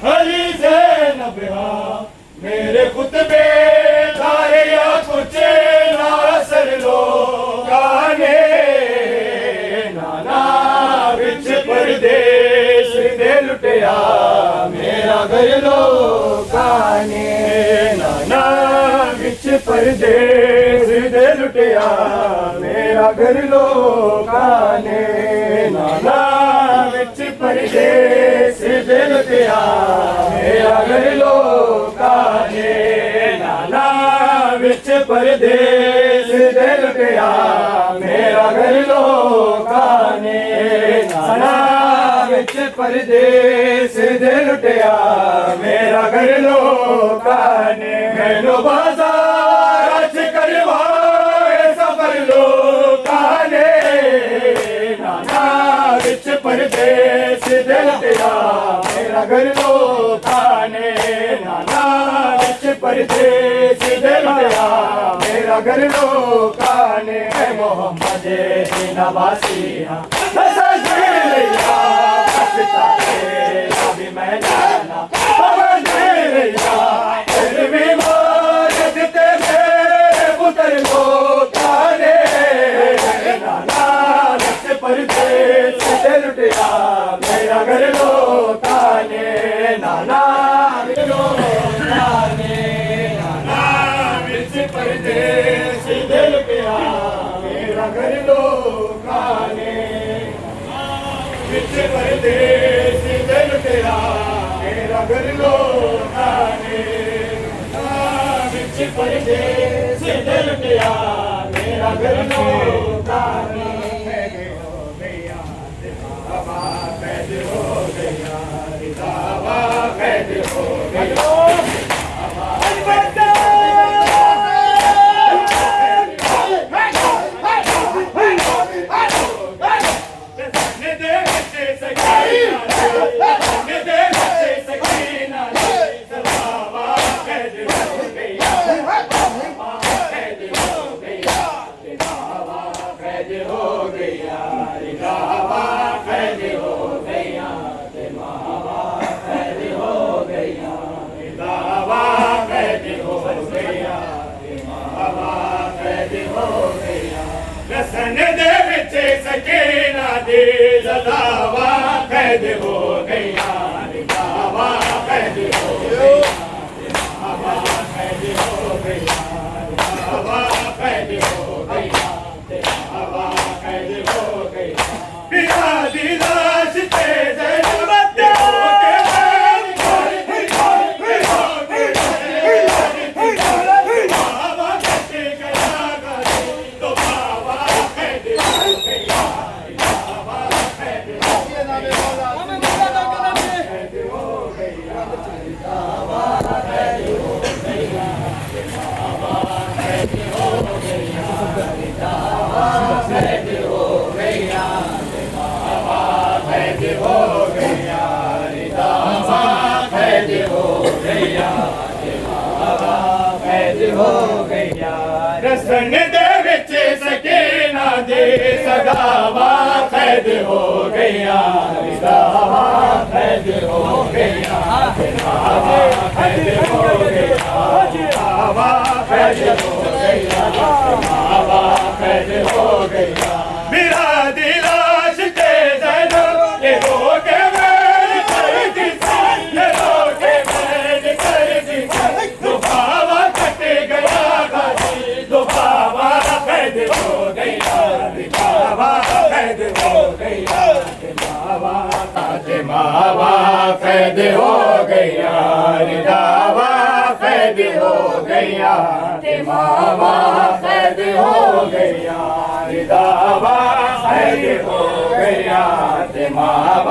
अली ज़ैनब मेरे खुतबे तारे या कुछ नासर लोगाने नाना विच परदेस दे लुटिया मेरा घर लोगाने नाना विच परदेस दे लुटिया मेरा घर लोगाने नाना विच परदेस दे लुटिया मेरा घर लोका ने नाना विच परदेस दे लुटिया मेरा घर लोका ने नाना विच परदेस दे लुटिया मेरा घर लोका ने मैनू बाजार च करवाए सफर लोका ने नाना विच परदेस दे लुटिया मेरा घर लोका ने नाना विच परदेस दे लुटिया मेरा घर लोका ने मोहम्मद नवासिया भी मैं जाना फिर भी मारते मेरे पुत्र लोका ने नाना विच परदेस दे लुटिया मेरा घर लोका ने नाना लोका ने नाना विच परदेस दे लुटिया मेरा घर लोका ने विच परदेस दे लुटिया मेरा घर लोका ने विच परदेस दे लुटिया मेरा घर लोका ने कैद हो गया दावा कैद हो गया हो गई बाबा कैद हो गई बाबा कैद हो गई बाबा कैद हो गई बाबा कैद हो गई बिना दिलाश तेज नमते हो के बाबा कैसे गया तो बाबा कैद हो गई बाबा कैद हो गई रसन दे विच सकीना दे सदावा कैद हो गईया सदावा कैद हो गईया सदावा कैद हो गईया सदावा कैद हो गईया सदावा कैद हो गईया मेरा दिलाश के जन्म ये हो के मेरी कर दी ये हो के मेरी कर दी तो बाबा कट गया तो बाबा कैद हो गया बाबा कैद हो गया बाबा कैद हो गया बाबा कैद हो गया बाबा कैद हो गया बाबा कैद हो गया बाबा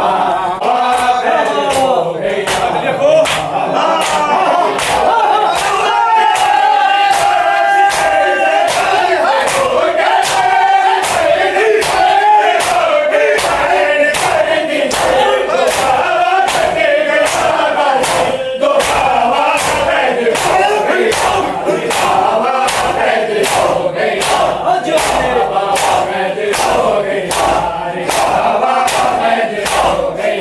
कैद हो गया देखो हो गई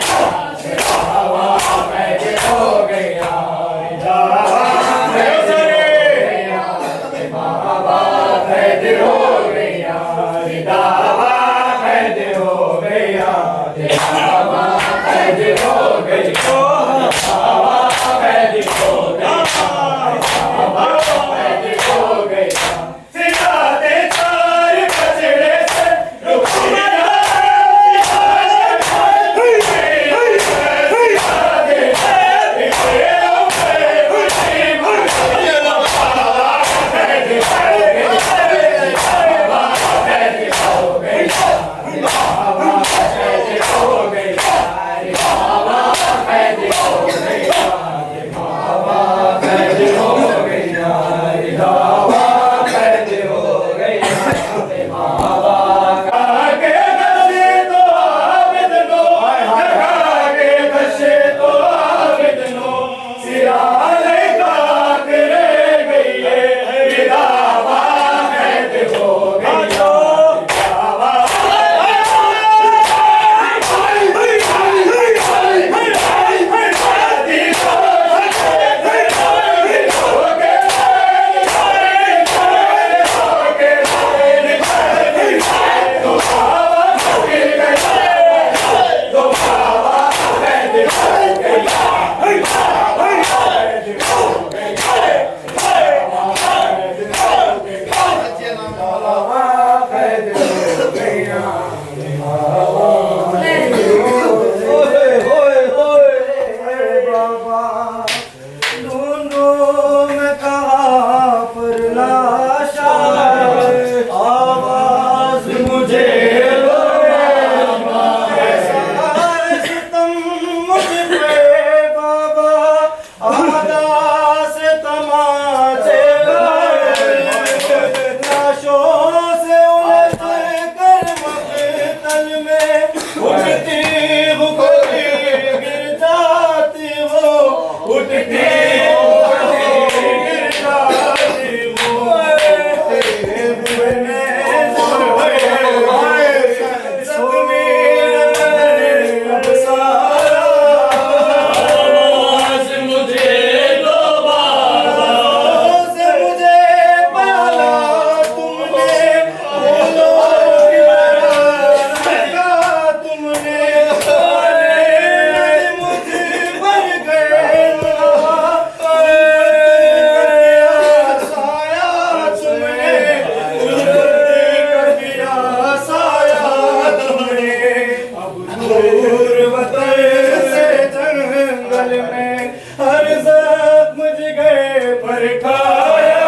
हाल में, हर जख्म जिगर पर खाया,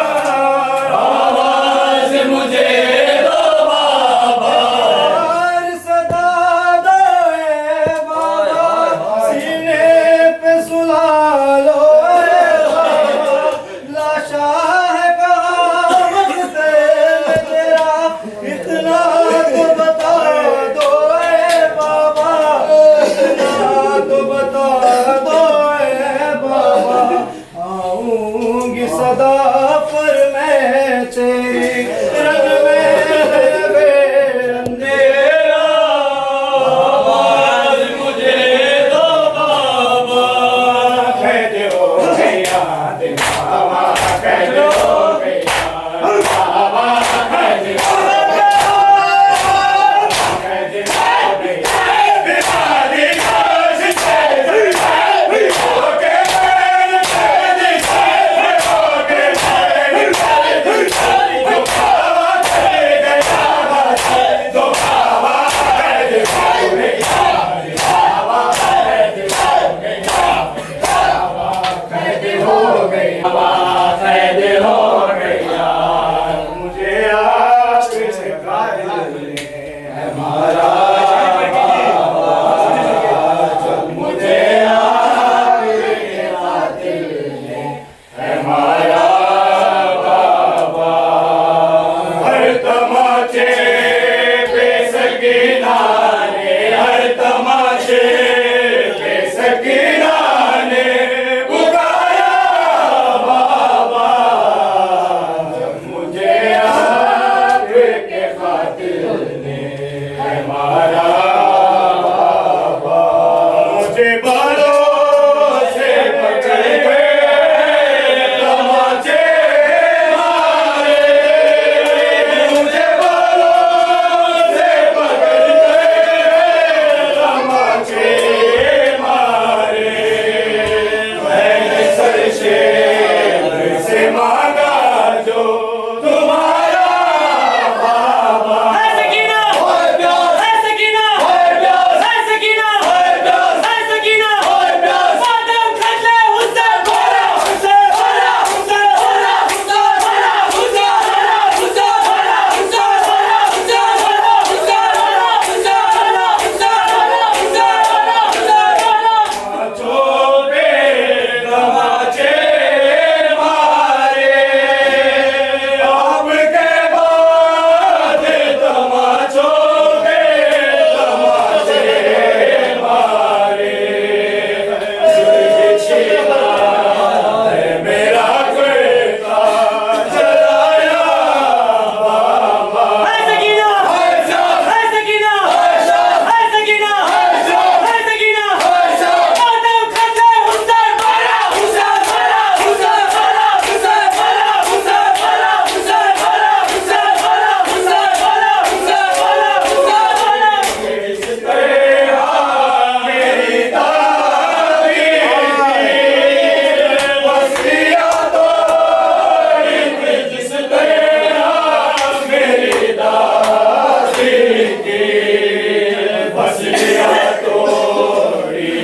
आवाज मुझे दो बाबा, हर सदा दो ए बाबा, सीने पे सुला लो ए बाबा, लाशा है कहाँ मस्ते में तेरा, इतना तो बता दो ए बाबा, इतना तो बता दो ए बाबा, आऊंगी सदा पर मैं तेरे रंग में बेरंगेरा, आवाज मुझे दो बाबा, कैद हो गया दिल बाबा, कैद हो गया बाबा, कैद हो गया, कैद हो गया, बीमारी काश से हो के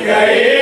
गई।